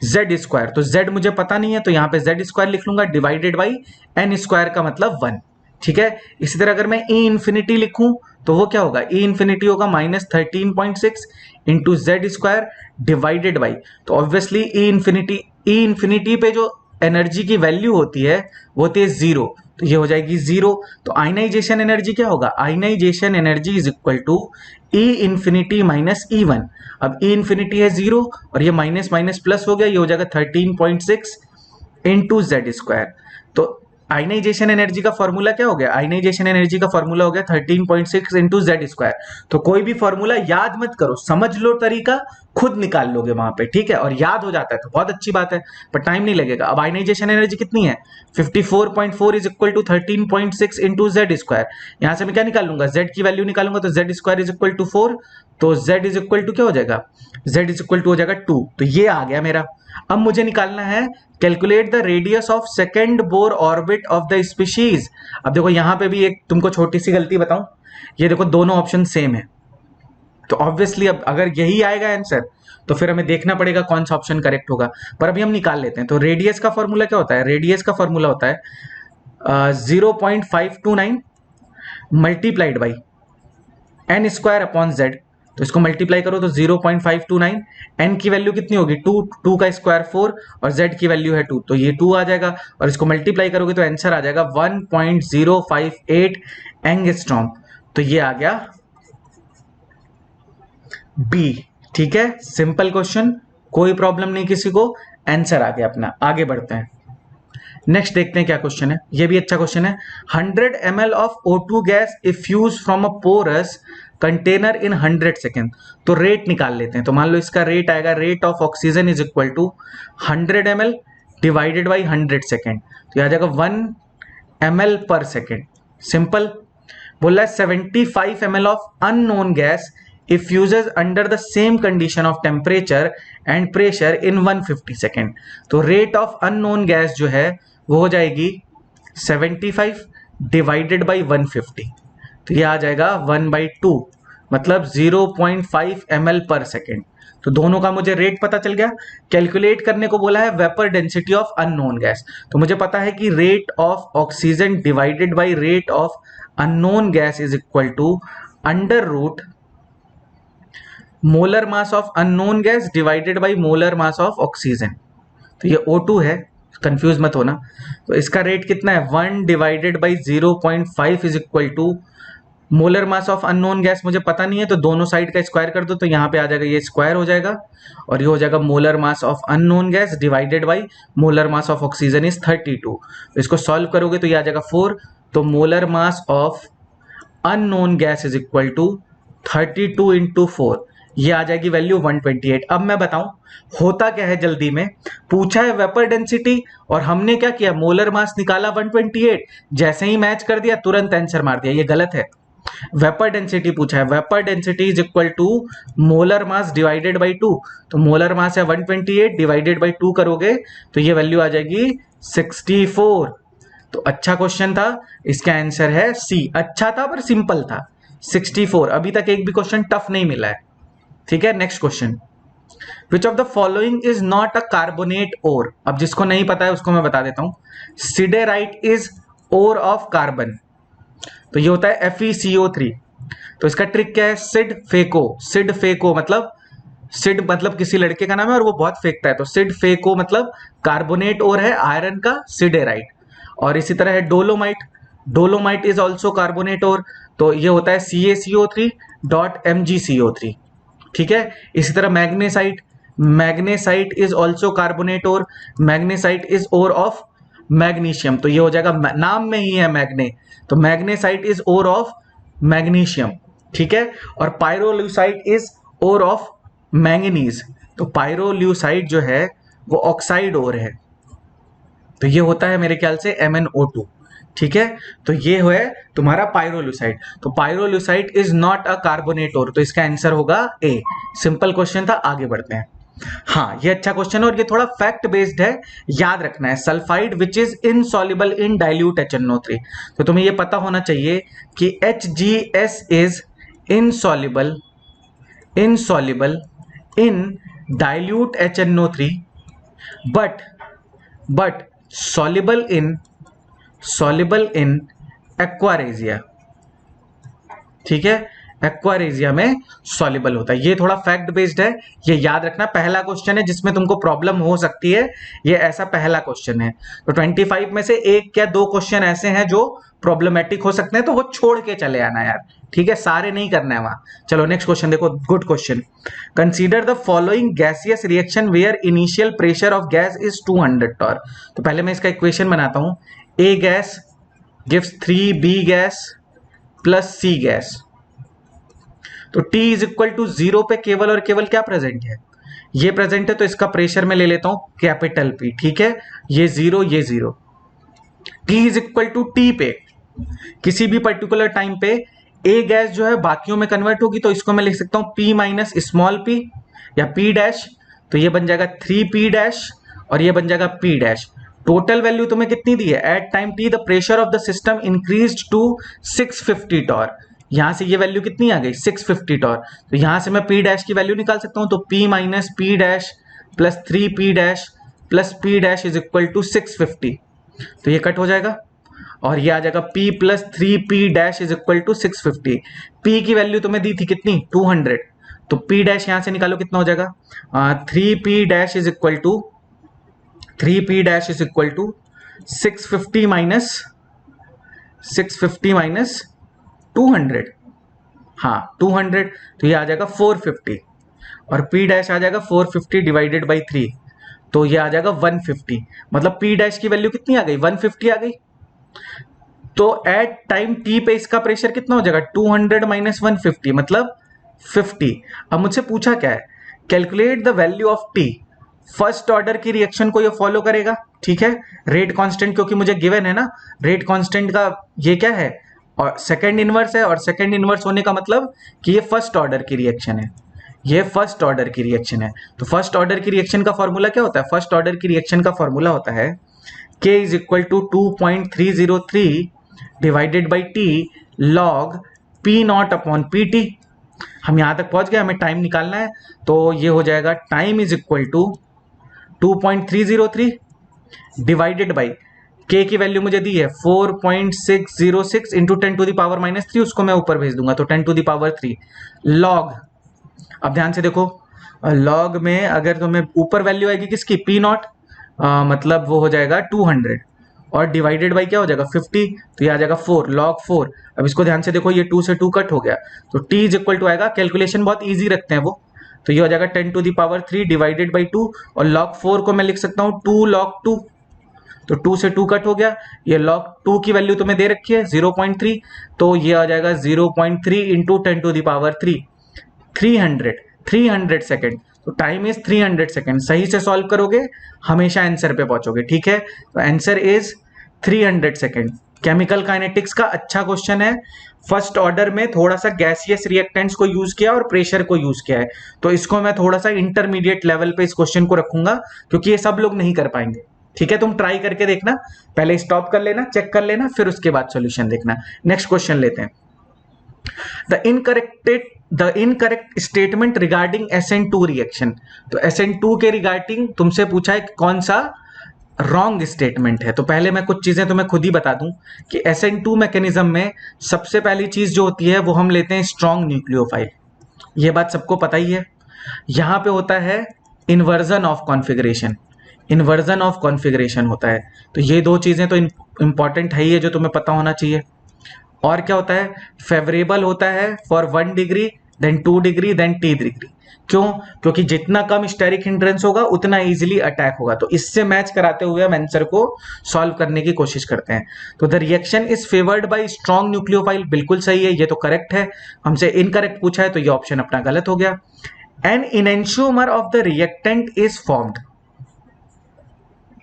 z स्क्वायर, तो z मुझे पता नहीं है तो यहां पे z स्क्वायर लिख लूंगा, डिवाइडेड बाई n स्क्वायर का मतलब 1। ठीक है, इसी तरह अगर मैं E इंफिनिटी लिखूं तो वो क्या होगा, E इंफिनिटी होगा -13.6 into Z square divided by, तो ऑब्वियसली E इंफिनिटी पे जो एनर्जी की वैल्यू होती है वो होती है 0, तो ये हो जाएगी 0। तो आयनाइजेशन एनर्जी क्या होगा, ionisation energy is equal to E infinity minus E1। अब E इंफिनिटी है 0 और ये माइनस माइनस प्लस हो गया, ये हो जाएगा 13.6 इंटू जेड स्क्वायर। तो आयनाइजेशन एनर्जी का फॉर्मूला क्या हो गया, आयनाइजेशन एनर्जी का फॉर्मूला हो गया 13.6 इंटू जेड स्क्वायर। तो कोई भी फॉर्मूला याद मत करो, समझ लो तरीका, खुद निकाल लोगे वहां पे, ठीक है, और याद हो जाता है तो बहुत अच्छी बात है, पर टाइम नहीं लगेगा। अब आयनाइजेशन एनर्जी कितनी है, 54.4 is equal to 13.6 into Z square. यहां से मैं क्या निकाल लूंगा, जेड की वैल्यू निकालूंगा, तो Z square is equal to 4, तो जेड इज इक्वल टू क्या हो जाएगा, जेड इज इक्वल टू हो जाएगा 2। तो ये आ गया मेरा। अब मुझे निकालना है calculate the radius of second Bohr orbit of the species. अब देखो यहां पे भी एक तुमको छोटी सी गलती बताऊं, ये देखो दोनों ऑप्शन सेम है, तो ऑब्वियसली अब अगर यही आएगा आंसर तो फिर हमें देखना पड़ेगा कौन सा ऑप्शन करेक्ट होगा, पर अभी हम निकाल लेते हैं। तो रेडियस का फॉर्मूला क्या होता है, रेडियस का फॉर्मूला होता है 0.529 multiplied by N square upon Z. तो इसको मल्टीप्लाई करो तो 0.529, एन की वैल्यू कितनी होगी 2, 2 का स्क्वायर 4 और जेड की वैल्यू है 2, तो ये 2 आ जाएगा, और इसको मल्टीप्लाई करोगे तो आंसर आ जाएगा 1.058 एंगस्ट्रॉम। तो ये आ गया बी। ठीक है, सिंपल क्वेश्चन, कोई प्रॉब्लम नहीं किसी को, आंसर आ गया अपना। आगे बढ़ते हैं, नेक्स्ट देखते हैं क्या क्वेश्चन है। ये भी अच्छा क्वेश्चन है। 100 ml of O2 gas if use from a porous container in 100 second. तो रेट निकाल लेते हैं। तो मान लो इसका रेट आएगा, rate of oxygen is equal to 100 ml divided by 100 second. तो आ जाएगा 1 ml पर सेकेंड। सिंपल। बोला है 75 ml of unknown gas if uses under the same condition of temperature and pressure in 150 second. तो रेट ऑफ अननोन गैस जो है वो हो जाएगी 75 डिवाइडेड बाई 150। तो ये आ जाएगा 1/2, मतलब 0.5 ml पर सेकेंड। तो दोनों का मुझे रेट पता चल गया। कैलकुलेट करने को बोला है vapour density of unknown gas. तो मुझे पता है कि rate of oxygen divided by rate of unknown gas is equal to under root molar mass of unknown gas divided by molar mass of oxygen. तो ये O2 है, confuse मत होना। तो इसका रेट कितना है, 1 divided by 0.5 is equal to molar mass of unknown gas मुझे पता नहीं है, तो दोनों साइड का स्क्वायर कर दो। तो यहाँ पे आ जाएगा, ये स्क्वायर हो जाएगा और ये हो जाएगा molar mass of unknown gas divided by molar mass of oxygen is 32। तो इसको सॉल्व करोगे तो ये आ जाएगा 4। तो molar mass of unknown gas is equal to 32 into 4, ये आ जाएगी वैल्यू 128। अब मैं बताऊं होता क्या है, जल्दी में पूछा है वेपर डेंसिटी और हमने क्या किया, मोलर मास निकाला 128, जैसे ही मैच कर दिया तुरंत आंसर मार दिया। ये गलत है। वेपर डेंसिटी पूछा है, vapour density is equal to molar mass divided by 2। तो मोलर मास है 128 डिवाइडेड बाई 2 करोगे तो ये वैल्यू आ जाएगी 64। तो अच्छा क्वेश्चन था, इसका आंसर है सी। अच्छा था पर सिंपल था, 64। अभी तक एक भी क्वेश्चन टफ नहीं मिला है। ठीक है, next question. Which of the following is not a carbonate ore. अब जिसको नहीं पता है उसको मैं बता देता हूं। Siderite is ore of carbon. तो ये होता है FeCO3। तो इसका ट्रिक क्या है, सिड फेको। सिड फेको मतलब, सिड मतलब किसी लड़के का नाम है और वो बहुत फेंकता है, तो सिड फेको मतलब कार्बोनेट ओर है आयरन का, सिडेराइट। और इसी तरह है dolomite. Dolomite is also carbonate ore, तो ये होता है CaCO3 डॉट MgCO3। ठीक है, इसी तरह magnesite. Magnesite is also carbonate ore, magnesite is ore of magnesium. तो ये हो जाएगा, नाम में ही है मैग्ने, तो magnesite is ore of magnesium. ठीक है, और pyrolusite is ore of manganese. तो पायरोल्यूसाइट जो है वो ऑक्साइड ओर है, तो ये होता है मेरे ख्याल से MnO2। ठीक है, तो ये है तुम्हारा पायरोल्यूसाइट। तो pyrolusite is not a carbonate ore, तो इसका आंसर होगा ए। सिंपल क्वेश्चन था, आगे बढ़ते हैं। हाँ, ये अच्छा क्वेश्चन है और ये थोड़ा फैक्ट बेस्ड है, याद रखना है। Sulphide which is insoluble in dilute HNO3। तो तुम्हें ये पता होना चाहिए कि HGS is insoluble in dilute HNO3 but soluble in aqua regia. ठीक है, एक्वारेजिया में सॉल्युबल होता है। ये थोड़ा फैक्ट बेस्ड है, ये याद रखना। पहला क्वेश्चन है जिसमें तुमको प्रॉब्लम हो सकती है, ये ऐसा पहला क्वेश्चन है। तो 25 में से एक या दो क्वेश्चन ऐसे हैं जो प्रॉब्लमेटिक हो सकते हैं, तो वो छोड़ के चले आना यार। ठीक है, सारे नहीं करना है वहां। चलो नेक्स्ट क्वेश्चन देखो, good question. Consider the following gaseous reaction where initial pressure of gas is 200 torr. तो पहले मैं इसका इक्वेशन बनाता हूं। A gas gives 3B gas plus C gas. तो T इज इक्वल टू 0 पे केवल और केवल क्या प्रेजेंट है, ये प्रेजेंट है, तो इसका प्रेशर में ले लेता हूं कैपिटल P। ठीक है, ये 0 ये 0। T is equal to T पे किसी भी पर्टिकुलर टाइम पे A गैस जो है बाकियों में कन्वर्ट होगी, तो इसको मैं लिख सकता हूं P माइनस स्मॉल p या P डैश। तो ये बन जाएगा 3P डैश और ये बन जाएगा P डैश। टोटल वैल्यू तुम्हें कितनी दी है, at time T the pressure of the system increased to 650 torr. यहां से ये वैल्यू कितनी आ गई, 650 टॉर। तो यहां से मैं P डैश की वैल्यू निकाल सकता हूं। तो P minus P dash plus 3P dash plus P dash is equal to 650। तो ये कट हो जाएगा और ये आ जाएगा P प्लस 3P dash is equal to 650। P की वैल्यू तुम्हें दी थी कितनी, 200। तो P डैश यहां से निकालो, कितना हो जाएगा, 3P dash is equal to 650 minus 200। हाँ 200, तो ये आ जाएगा 450। और पी डैश आ जाएगा 450 डिवाइडेड बाई 3, तो ये आ जाएगा 150। मतलब पी डैश की वैल्यू कितनी आ गई, 150 आ गई। तो एट टाइम टी पे इसका प्रेशर कितना हो जाएगा, 200 माइनस 150 मतलब 50। अब मुझसे पूछा क्या है, calculate the value of T. First order की रिएक्शन को ये फॉलो करेगा, ठीक है। रेट कांस्टेंट क्योंकि मुझे गिवन है ना, रेट कांस्टेंट का ये क्या है, और सेकंड इनवर्स है, और सेकंड इनवर्स होने का मतलब कि ये फर्स्ट ऑर्डर की रिएक्शन है, ये फर्स्ट ऑर्डर की रिएक्शन है। तो फर्स्ट ऑर्डर की रिएक्शन का फॉर्मूला क्या होता है, फर्स्ट ऑर्डर की रिएक्शन का फॉर्मूला होता है K is equal to 2.303 divided by T log P naught upon P T. हम यहां तक पहुंच गए, हमें टाइम निकालना है, तो ये हो जाएगा time is equal to 2.303 divided by K की वैल्यू मुझे दी है 4.606 into 10 to the power minus 3, उसको मैं ऊपर भेज दूंगा तो 10 टू द पावर 3 लॉग। अब ध्यान से देखो, लॉग में अगर तुम्हें ऊपर वैल्यू आएगी किसकी, पी नॉट, मतलब वो हो जाएगा 200 और डिवाइडेड बाई क्या हो जाएगा 50, तो ये आ जाएगा 4 लॉग 4। अब इसको ध्यान से देखो, ये 2 से 2 कट हो गया, तो t इज इक्वल टू आएगा, कैलकुलेशन बहुत इजी रखते हैं वो, तो ये हो जाएगा 10 to the power 3 divided by 2, और log 4 को मैं लिख सकता हूँ 2 log 2, तो 2 से 2 कट हो गया, ये log 2 की वैल्यू तुम्हें दे रखी है 0.3, तो ये आ जाएगा 0.3 into 10 to the power 3, 300 second. तो टाइम इज 300 सेकेंड। सही से सॉल्व करोगे हमेशा आंसर पे पहुंचोगे, ठीक है। तो answer is 300 second. Chemical kinetics का अच्छा क्वेश्चन है। फर्स्ट ऑर्डर में थोड़ा सा गैसियस रिएक्टेंट्स को यूज किया और प्रेशर को यूज किया है, तो इसको मैं थोड़ा सा इंटरमीडिएट लेवल पे इस क्वेश्चन को रखूंगा, क्योंकि ये सब लोग नहीं कर पाएंगे, ठीक है। तुम ट्राई करके देखना, पहले स्टॉप कर लेना, चेक कर लेना, फिर उसके बाद सॉल्यूशन देखना। नेक्स्ट क्वेश्चन लेते हैं। The incorrect statement regarding SN2 reaction. तो SN2 के रिगार्डिंग तुमसे पूछा है कि कौन सा रॉन्ग स्टेटमेंट है। तो पहले मैं कुछ चीजें तुम्हें खुद ही बता दूं कि SN2 मैकेनिज्म में सबसे पहली चीज जो होती है वो हम लेते हैं स्ट्रॉन्ग न्यूक्लियोफाइल, ये बात सबको पता ही है। यहां पे होता है inversion of configuration, inversion of configuration होता है। तो ये दो चीजें तो इंपॉर्टेंट है ही है, जो तुम्हें पता होना चाहिए। और क्या होता है, फेवरेबल होता है for 1 degree, then 2 degree, then T degree. क्यों, क्योंकि जितना कम स्टेरिक हिंड्रेंस होगा उतना इजीली अटैक होगा। तो इससे मैच कराते हुए हम आंसर को सॉल्व करने की कोशिश करते हैं। तो the reaction is favoured bye strong nucleophile, बिल्कुल सही है, ये तो करेक्ट है। हमसे इनकरेक्ट पूछा है तो ये ऑप्शन अपना गलत हो गया। An enantiomer of the reactant is formed,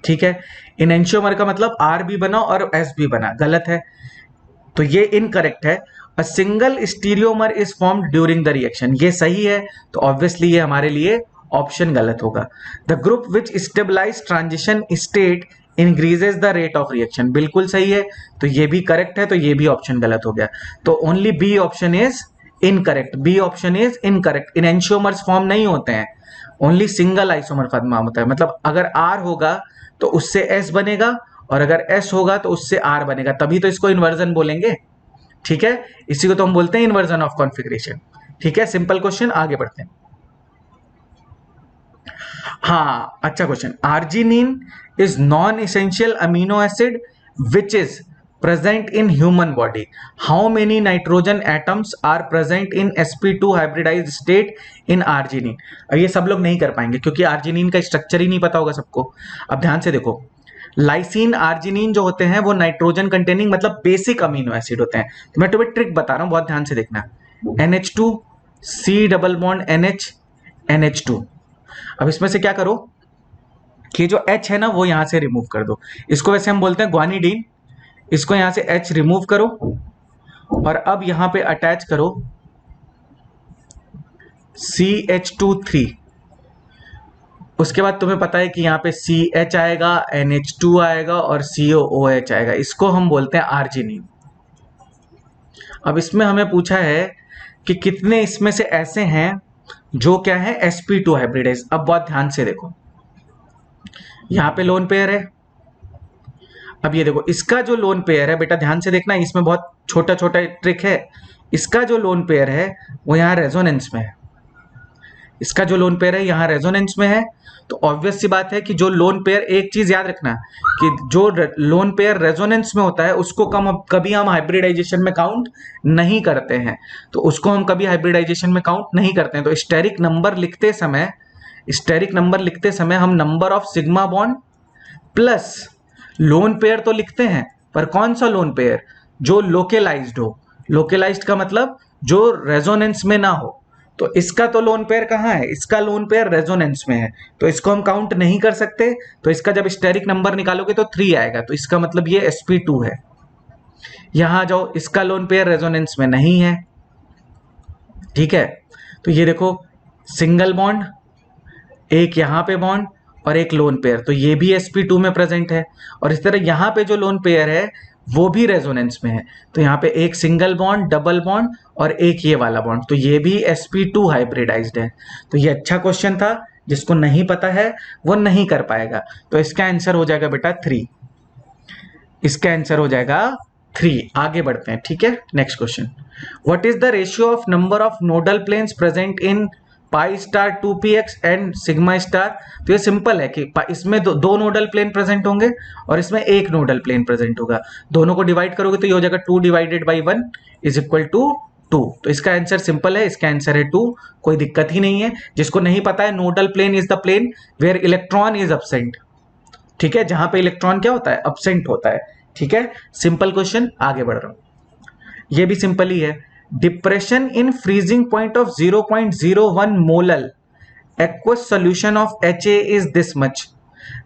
ठीक है। इनेंशियोमर का मतलब R भी बना और S भी बना, गलत है, तो ये इनकरेक्ट है। A single stereomer is formed during the reaction, ये सही है, तो ऑब्वियसली ये हमारे लिए ऑप्शन गलत होगा। The group which stabilise transition state increases the rate of reaction, बिल्कुल सही है, तो ये भी करेक्ट है, तो ये भी ऑप्शन गलत हो गया। तो only B option is incorrect, B option is incorrect. Enantiomers form नहीं होते हैं, ओनली सिंगल आइसोमर फॉर्म होता है। मतलब अगर R होगा तो उससे S बनेगा, और अगर S होगा तो उससे R बनेगा, तभी तो इसको इन्वर्जन बोलेंगे, ठीक है। इसी को तो हम बोलते हैं इन्वर्जन ऑफ कॉन्फ़िगरेशन, ठीक है। सिंपल क्वेश्चन, आगे बढ़ते हैं। हाँ, अच्छा question. Arginine is non essential amino acid which is present in human body. How many nitrogen atoms are present in sp2 hybridised state in arginine. अब ये सब लोग नहीं कर पाएंगे क्योंकि आर्जिनिन का स्ट्रक्चर ही नहीं पता होगा सबको। अब ध्यान से देखो, लाइसिन आर्जिनिन जो होते हैं वो नाइट्रोजन कंटेनिंग मतलब बेसिक अमीनो एसिड होते हैं। तो मैं तुम्हें ट्रिक बता रहा हूं, बहुत ध्यान से देखना। NH2 C double bond NH NH2। अब इसमें से क्या करो कि जो H है ना वो यहां से रिमूव कर दो, इसको वैसे हम बोलते हैं ग्वानिडीन। इसको यहां से H रिमूव करो और अब यहां पे अटैच करो CH2 उसके बाद तुम्हें पता है कि यहाँ पे CH आएगा, NH2 आएगा और COOH आएगा, इसको हम बोलते हैं आर्जिनिन। अब इसमें हमें पूछा है कि कितने इसमें से ऐसे हैं जो क्या है sp2 हाइब्रिडाइज। अब बहुत ध्यान से देखो, यहाँ पे लोन पेयर है। अब ये देखो, इसका जो लोन पेयर है, बेटा ध्यान से देखना, इसमें बहुत छोटा छोटा ट्रिक है। इसका जो लोन पेयर है वो यहाँ रेजोनेंस में है, इसका जो लोन पेयर है यहाँ रेजोनेंस में है, तो ऑब्वियस सी बात है कि जो लोन पेयर, एक चीज याद रखना कि जो लोन पेयर रेजोनेंस में होता है उसको कभी हम हाइब्रिडाइजेशन में काउंट नहीं करते हैं, तो उसको हम कभी हाइब्रिडाइजेशन में काउंट नहीं करते हैं। तो स्टेरिक नंबर लिखते समय हम number of sigma bond plus lone pair तो लिखते हैं, पर कौन सा लोन पेयर, जो लोकेलाइज्ड हो। लोकेलाइज्ड का मतलब जो रेजोनेंस में ना हो। तो इसका तो लोन पेयर कहाँ है, इसका लोन पेयर रेजोनेंस में है, तो इसको हम काउंट नहीं कर सकते। तो इसका जब स्टेरिक नंबर निकालोगे तो 3 आएगा, तो इसका मतलब ये sp2 है। यहां जाओ, इसका लोन पेयर रेजोनेंस में नहीं है, ठीक है। तो ये देखो सिंगल बॉन्ड, एक यहां पे बॉन्ड और एक लोन पेयर, तो ये भी sp2 में प्रेजेंट है। और इस तरह यहां पे जो लोन पेयर है वो भी रेजोनेंस में है, तो यहाँ पे एक सिंगल बॉन्ड, डबल बॉन्ड और एक ये वाला बॉन्ड, तो ये भी sp2 हाइब्रिडाइज्ड है। तो ये अच्छा क्वेश्चन था, जिसको नहीं पता है वो नहीं कर पाएगा। तो इसका आंसर हो जाएगा बेटा 3, इसका आंसर हो जाएगा 3। आगे बढ़ते हैं, ठीक है। Next question, what is the ratio of number of nodal planes present in pi star 2px and sigma star. तो ये सिंपल है कि इसमें दो नोडल प्लेन प्रेजेंट होंगे और इसमें एक नोडल प्लेन प्रेजेंट होगा। दोनों को डिवाइड करोगे तो ये हो जाएगा 2 divided by 1 is equal to 2। तो इसका आंसर सिंपल है, इसका आंसर है 2, कोई दिक्कत ही नहीं है। जिसको नहीं पता है, nodal plane is the plane where electron is absent, ठीक है, जहां पे इलेक्ट्रॉन क्या होता है, अब्सेंट होता है, ठीक है। सिंपल क्वेश्चन, आगे बढ़ रहा हूं। ये भी सिंपल ही है। Depression in freezing point of 0.01 molal aqueous solution of HA is this much.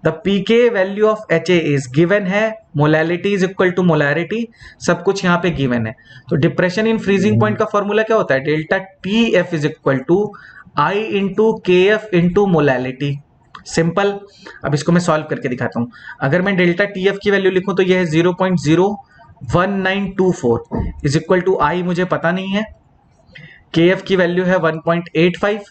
The pK value of HA is given है, molality is equal to molarity, सब कुछ यहाँ पे गिवन है। तो डिप्रेशन इन फ्रीजिंग पॉइंट का formula क्या होता है, delta TF is equal to I into KF into molality. Simple. अब इसको मैं सॉल्व करके दिखाता हूं। अगर मैं डेल्टा TF की वैल्यू लिखूं तो यह है 0.01924 इज इक्वल टू I मुझे पता नहीं है, KF की वैल्यू है 1.85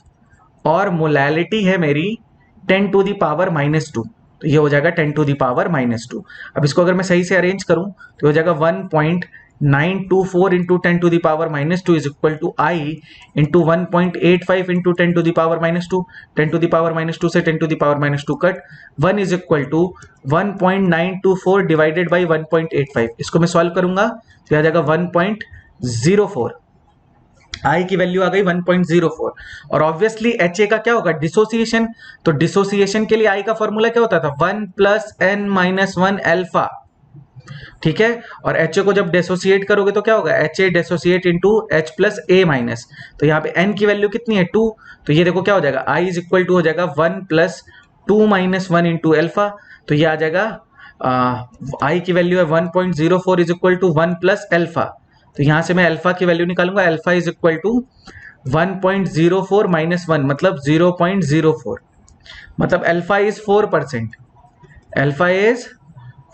और मोलैलिटी है मेरी 10 टू द पावर -2, तो ये हो जाएगा 10 टू द पावर -2। अब इसको अगर मैं सही से अरेंज करूं तो हो जाएगा 1.924 into 10 to the power -2 is equal to I into 1.85 into 10 to the power -2। 10 to the power -2 से 10 to the power -2 cut, 1 is equal to 1.924 divided by 1.85। इसको मैं सॉल्व करूंगा तो आ जाएगा 1.04। I की वैल्यू आ गई 1.04 और ऑब्वियसली HA का क्या होगा, डिसोसिएशन। तो डिसोसिएशन के लिए I का फॉर्मूला क्या होता था, 1 + n-1 अल्फा, ठीक है। और HA को जब डिसोसिएट करोगे तो क्या होगा, HA dissociate into H + A-। तो यहाँ पे n की वैल्यू कितनी है, 2, तो ये देखो क्या हो जाएगा, I इज इक्वल टू हो जाएगा 1 + 2-1 इंटू अल्फा। तो ये आ जाएगा I की वैल्यू है 1.04 इज इक्वल टू 1 + अल्फा। तो यहां से मैं अल्फा की वैल्यू निकालूंगा, अल्फा इज इक्वल टू 1.04 - 1 मतलब 0.04, मतलब अल्फा इज 4%, अल्फा इज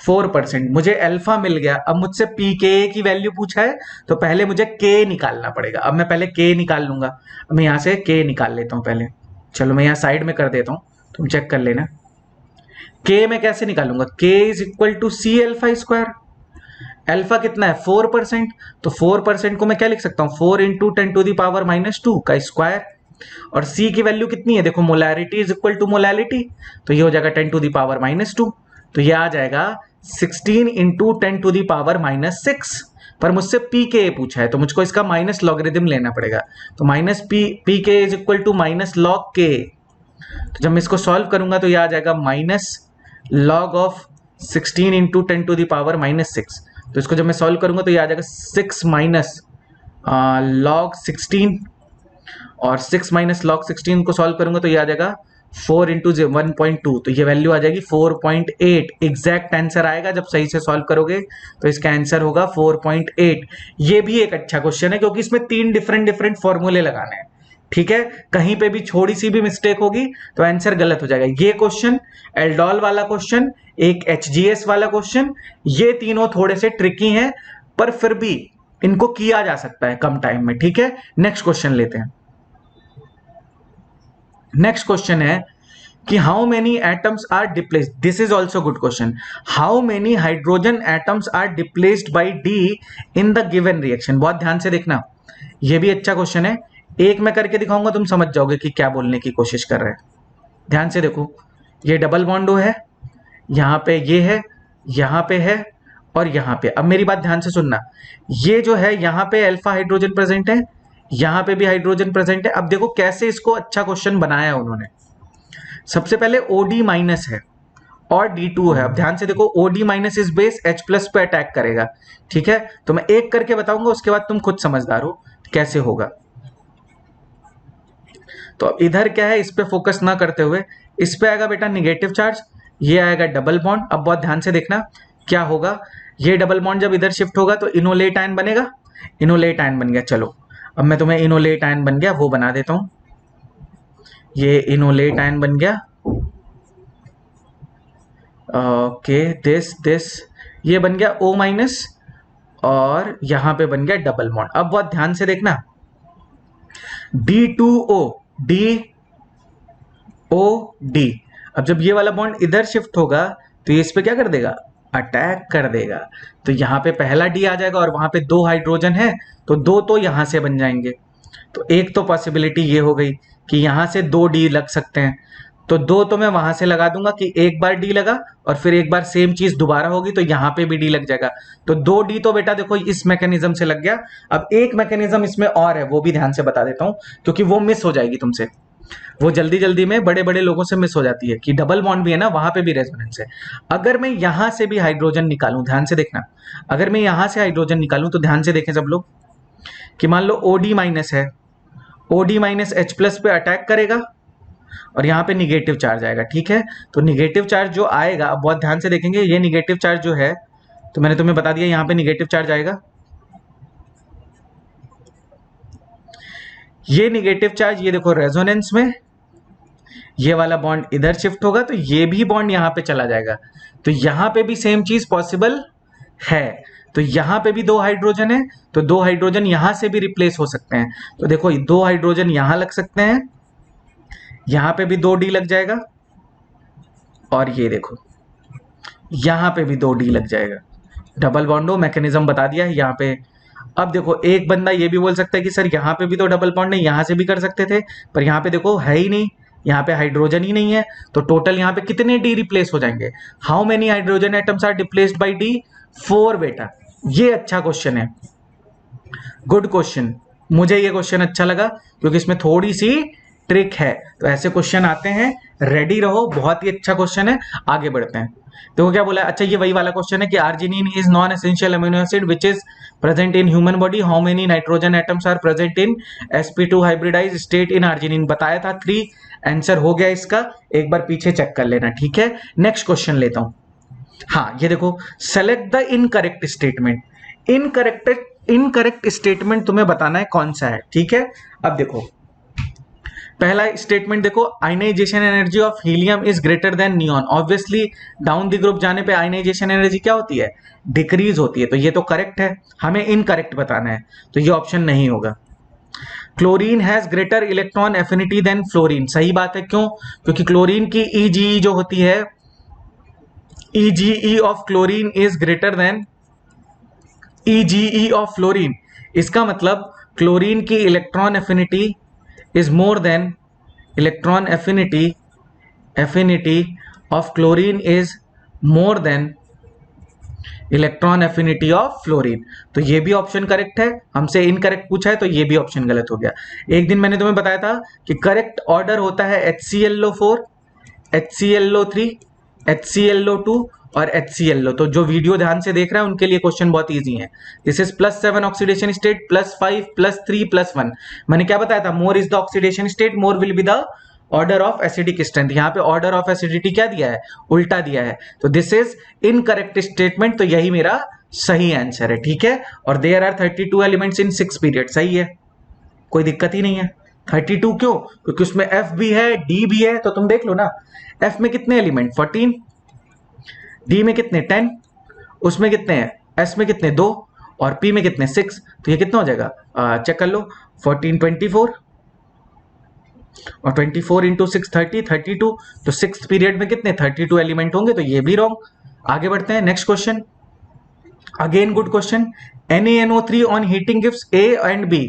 4%। मुझे अल्फा मिल गया। अब मुझसे पीके की वैल्यू पूछा है तो पहले मुझे के निकालना पड़ेगा। अब मैं पहले के निकाल लूंगा। अब मैं यहां से के निकाल लेता हूं पहले। चलो मैं यहां साइड में कर देता हूं, तुम चेक कर लेना। के मैं कैसे निकालूंगा, K is equal to C alpha square. Alpha कितना है, 4%, तो 4% को मैं क्या लिख सकता हूं, 4 इंटू 10 टू द पावर -2 का स्क्वायर। और सी की वैल्यू कितनी है, देखो molarity is equal to molality, तो ये हो जाएगा 10 टू द पावर -2, तो ये आ जाएगा 16 इंटू 10 टू द पावर -6। पर मुझसे पी के पूछा है तो मुझको इसका माइनस लॉगरिथम लेना पड़ेगा। तो minus P K is equal to minus log K. तो जब मैं इसको सॉल्व करूंगा तो ये आ जाएगा minus log of 16 into 10 to the power -6। तो इसको जब मैं सॉल्व करूंगा तो ये आ जाएगा 6 माइनस लॉग 16 और 6 माइनस लॉग 16 को सॉल्व करूंगा तो ये आ जाएगा 4 इंटू 1.2, तो ये वैल्यू आ जाएगी 4.8। एग्जैक्ट आंसर आएगा जब सही से सॉल्व करोगे, तो इसका आंसर होगा 4.8। ये भी एक अच्छा क्वेश्चन है क्योंकि इसमें 3 डिफरेंट फॉर्मूले लगाने हैं, ठीक है। कहीं पे भी थोड़ी सी भी मिस्टेक होगी तो आंसर गलत हो जाएगा। ये क्वेश्चन, एल्डोल वाला क्वेश्चन, एक HGS वाला क्वेश्चन, ये तीनों थोड़े से ट्रिकी हैं पर फिर भी इनको किया जा सकता है कम टाइम में, ठीक है। नेक्स्ट क्वेश्चन लेते हैं। नेक्स्ट क्वेश्चन है कि how many atoms are displaced, this is also good question. How many hydrogen atoms are displaced by D in the given reaction. बहुत ध्यान से देखना, यह भी अच्छा क्वेश्चन है। एक मैं करके दिखाऊंगा, तुम समझ जाओगे कि क्या बोलने की कोशिश कर रहे हैं। ध्यान से देखो, ये डबल बॉन्ड है, यहाँ पे ये है, यहाँ पे है और यहाँ पे। अब मेरी बात ध्यान से सुनना, ये जो है यहाँ पे अल्फा हाइड्रोजन प्रेजेंट है, यहाँ पे भी हाइड्रोजन प्रेजेंट है। अब देखो कैसे इसको अच्छा क्वेश्चन बनाया उन्होंने। सबसे पहले OD माइनस है और D2 है। अब ध्यान से देखो, OD माइनस इस बेस H प्लस पे अटैक करेगा, ठीक है। तो मैं एक करके बताऊंगा, उसके बाद तुम खुद समझदार हो कैसे होगा। तो अब इधर क्या है, इस पे फोकस ना करते हुए इस पे आएगा बेटा निगेटिव चार्ज, ये आएगा डबल बॉन्ड। अब बहुत ध्यान से देखना क्या होगा, ये डबल बॉन्ड जब इधर शिफ्ट होगा तो इनोलेट आयन बनेगा, इनोलेट आयन बन गया। चलो अब मैं तुम्हें इनोलेट आयन बन गया वो बना देता हूं, ये इनोलेट आयन बन गया। ओके, दिस ये बन गया O माइनस और यहां पे बन गया डबल बॉन्ड। अब बहुत ध्यान से देखना, D2O DOD। अब जब ये वाला बॉन्ड इधर शिफ्ट होगा तो ये इस पे क्या कर देगा, अटैक कर देगा। तो यहाँ पे पहला D आ जाएगा और वहां पे 2 हाइड्रोजन है तो 2 तो यहां से बन जाएंगे। तो एक तो पॉसिबिलिटी ये हो गई कि यहां से 2 D लग सकते हैं, तो 2 तो मैं वहां से लगा दूंगा कि एक बार D लगा और फिर एक बार सेम चीज दोबारा होगी तो यहाँ पे भी D लग जाएगा। तो 2 D तो बेटा देखो इस मैकेनिज्म से लग गया। अब एक मैकेनिज्म इसमें और है, वो भी ध्यान से बता देता हूं क्योंकि वो मिस हो जाएगी तुमसे, वो जल्दी जल्दी में बड़े बड़े लोगों से मिस हो जाती है कि डबल बॉन्ड भी है ना, वहां पे भी रेजोनेंस है। अगर मैं यहां से भी हाइड्रोजन निकालूं, ध्यान से देखना, अगर मैं यहां से हाइड्रोजन निकालूं तो ध्यान से देखें सब लोग कि मान लो OD माइनस है, OD माइनस H प्लस पे अटैक करेगा और यहाँ पे निगेटिव चार्ज आएगा, ठीक है। तो निगेटिव चार्ज जो आएगा, अब बहुत ध्यान से देखेंगे, ये निगेटिव चार्ज जो है तो मैंने तुम्हें बता दिया यहाँ पे निगेटिव चार्ज आएगा। ये निगेटिव चार्ज ये देखो रेजोनेंस में, ये वाला बॉन्ड इधर शिफ्ट होगा तो ये भी बॉन्ड यहां पे चला जाएगा। तो यहां पे भी सेम चीज पॉसिबल है। तो यहां पे भी 2 हाइड्रोजन है तो 2 हाइड्रोजन यहां से भी रिप्लेस हो सकते हैं। तो देखो 2 हाइड्रोजन यहां लग सकते हैं, यहां पे भी 2 D लग जाएगा और ये देखो यहां पे भी 2 D लग जाएगा। डबल बॉन्ड मैकेनिज्म बता दिया है यहाँ पे। अब देखो एक बंदा ये भी बोल सकता है कि सर यहाँ पे भी तो डबल बॉन्ड है, यहाँ से भी कर सकते थे, पर यहाँ पे देखो है ही नहीं, यहाँ पे हाइड्रोजन ही नहीं है। तो टोटल यहाँ पे कितने D रिप्लेस हो जाएंगे, how many hydrogen atoms are replaced by D, 4 बेटा। ये अच्छा क्वेश्चन है, गुड क्वेश्चन, मुझे ये क्वेश्चन अच्छा लगा क्योंकि इसमें थोड़ी सी ट्रिक है। तो ऐसे क्वेश्चन आते हैं, रेडी रहो, बहुत ही अच्छा क्वेश्चन है। आगे बढ़ते हैं, देखो क्या बोला। अच्छा ये वही वाला क्वेश्चन है कि arginine is non essential amino acid which is present in human body, how many nitrogen atoms are present in sp2 hybridise state in arginine. बताया था 3, आंसर हो गया इसका, एक बार पीछे चेक कर लेना, ठीक है। नेक्स्ट क्वेश्चन लेता हूं। हाँ ये देखो, select the incorrect statement. Incorrect statement तुम्हें बताना है कौन सा है, ठीक है। अब देखो पहला स्टेटमेंट देखो, ionisation energy of helium is greater than neon. Obviously down the group जाने पे आयनाइजेशन एनर्जी क्या होती है, डिक्रीज होती है। तो ये तो करेक्ट है, हमें इनकरेक्ट बताना है, तो ये ऑप्शन नहीं होगा। Chlorine has greater electron affinity than fluorine, सही बात है। क्यों, क्योंकि क्लोरीन की EGE जो होती है, EGE of chlorine is greater then EGE of fluorine. इसका मतलब क्लोरीन की electron affinity is more than electron affinity of chlorine is more than electron affinity of fluorine. तो ये भी ऑप्शन करेक्ट है, हमसे इनकरेक्ट पूछा है तो ये भी ऑप्शन गलत हो गया। एक दिन मैंने तुम्हें बताया था कि करेक्ट ऑर्डर होता है HClO4, HClO3, HClO2 और HClO। तो जो वीडियो ध्यान से देख रहा है उनके लिए क्वेश्चन बहुत इजी है। This is +7 oxidation state, +5, +3, +1। मैंने क्या बताया था, more is the oxidation state, more will be the order of acidic strength. यहाँ पे ऑर्डर ऑफ एसिडिटी क्या दिया है, उल्टा दिया है। तो दिस इज इनकरेक्ट स्टेटमेंट, तो यही मेरा सही आंसर है, ठीक है। और there are 32 elements in 6 period, सही है, कोई दिक्कत ही नहीं है। 32 क्यों, क्योंकि उसमें F भी है, D भी है। तो तुम देख लो ना, F में कितने एलिमेंट 14, D में कितने 10, उसमें कितने हैं, S में कितने 2 और P में कितने 6। तो ये कितना हो जाएगा, चेक कर लो, 14 24 और 24 इंटू 6 30, 32। तो 6th पीरियड में कितने 32 एलिमेंट होंगे, तो ये भी रॉन्ग। आगे बढ़ते हैं, next question, again good question. NaNO3 on heating gives A and B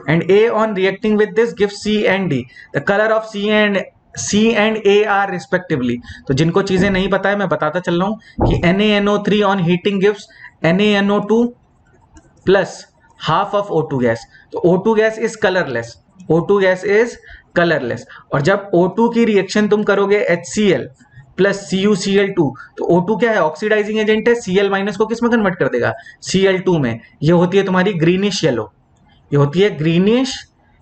and A on reacting with this gives C and D. The color of C and A are respectively. तो जिनको चीजें नहीं पता है मैं बताता चल रहा हूं कि NaNO3 on heating gives NaNO2 plus half of O2 gas. तो O2 gas is colorless. O2 gas is colorless. और जब O2 की रिएक्शन तुम करोगे HCl प्लस CuCl2, तो O2 क्या है, ऑक्सीडाइजिंग एजेंट है, Cl माइनस को किस में कन्वर्ट कर देगा, Cl2 में. ये होती है तुम्हारी ग्रीनिश येलो, ये होती है ग्रीनिश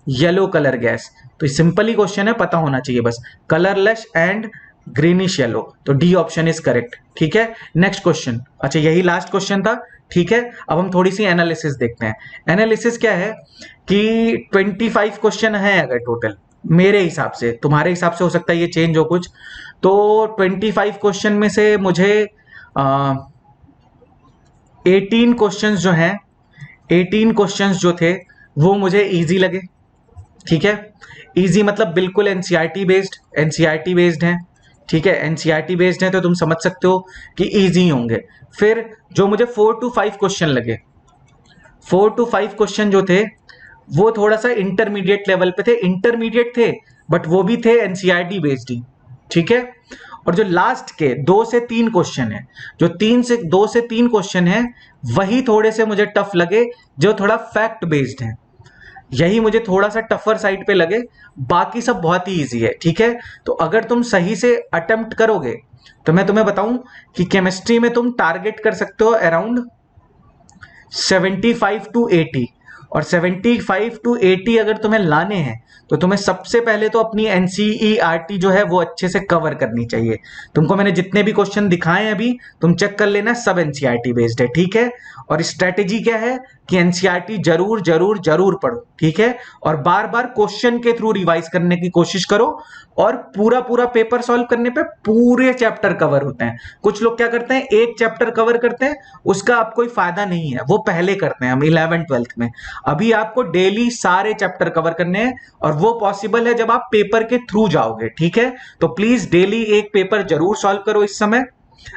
येलो कलर गैस. तो सिंपल ही क्वेश्चन है, पता होना चाहिए बस, कलरलेस एंड ग्रीनिश येलो. तो डी ऑप्शन इज करेक्ट. ठीक है, नेक्स्ट क्वेश्चन. अच्छा यही लास्ट क्वेश्चन था. ठीक है, अब हम थोड़ी सी एनालिसिस देखते हैं. एनालिसिस क्या है कि 25 क्वेश्चन है अगर टोटल, मेरे हिसाब से, तुम्हारे हिसाब से हो सकता है ये चेंज हो कुछ. तो 25 क्वेश्चन में से मुझे 18 क्वेश्चंस जो हैं, 18 क्वेश्चंस जो थे वो मुझे इजी लगे. ठीक है, इजी मतलब बिल्कुल एनसीईआरटी बेस्ड हैं. ठीक है, एनसीईआरटी बेस्ड है तो तुम समझ सकते हो कि इजी होंगे. फिर जो मुझे 4 to 5 क्वेश्चन लगे, 4 to 5 क्वेश्चन जो थे वो थोड़ा सा इंटरमीडिएट लेवल पे थे, इंटरमीडिएट थे बट वो भी थे एनसीईआरटी बेस्ड ही. ठीक है, और जो लास्ट के 2 से 3 क्वेश्चन है, जो 2 से 3 क्वेश्चन है वही थोड़े से मुझे टफ लगे, जो थोड़ा फैक्ट बेस्ड है, यही मुझे थोड़ा सा टफर साइड पे लगे. बाकी सब बहुत ही इजी है. ठीक है, तो अगर तुम सही से अटेम्प्ट करोगे तो मैं तुम्हें बताऊं कि केमिस्ट्री में तुम टारगेट कर सकते हो अराउंड 75 to 80. और 75 to 80 अगर तुम्हें लाने हैं तो तुम्हें सबसे पहले तो अपनी एनसीईआरटी जो है वो अच्छे से कवर करनी चाहिए. तुमको मैंने जितने भी क्वेश्चन दिखाए हैं अभी, तुम चेक कर लेना, सब एनसीईआरटी बेस्ड है. ठीक है, और स्ट्रेटेजी क्या है कि एनसीईआरटी जरूर जरूर जरूर पढ़ो. ठीक है, और बार बार क्वेश्चन के थ्रू रिवाइज करने की कोशिश करो, और पूरा पूरा पेपर सॉल्व करने पे पूरे चैप्टर कवर होते हैं. कुछ लोग क्या करते हैं, एक चैप्टर कवर करते हैं, उसका आप कोई फायदा नहीं है, वो पहले करते हैं हम 11th-12th में. अभी आपको डेली सारे चैप्टर कवर करने हैं, और वो पॉसिबल है जब आप पेपर के थ्रू जाओगे. ठीक है, तो प्लीज डेली एक पेपर जरूर सॉल्व करो इस समय.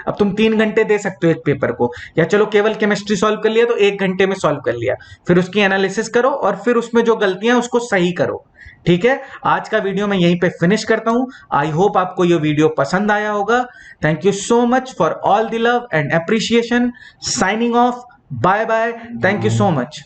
अब तुम 3 घंटे दे सकते हो एक पेपर को, या चलो केवल केमिस्ट्री सॉल्व कर लिया तो 1 घंटे में सॉल्व कर लिया, फिर उसकी एनालिसिस करो और फिर उसमें जो गलतियां उसको सही करो. ठीक है, आज का वीडियो मैं यहीं पे फिनिश करता हूं. आई होप आपको ये वीडियो पसंद आया होगा. Thank you so much for all the love and appreciation. Signing off. Bye bye. Thank you so much.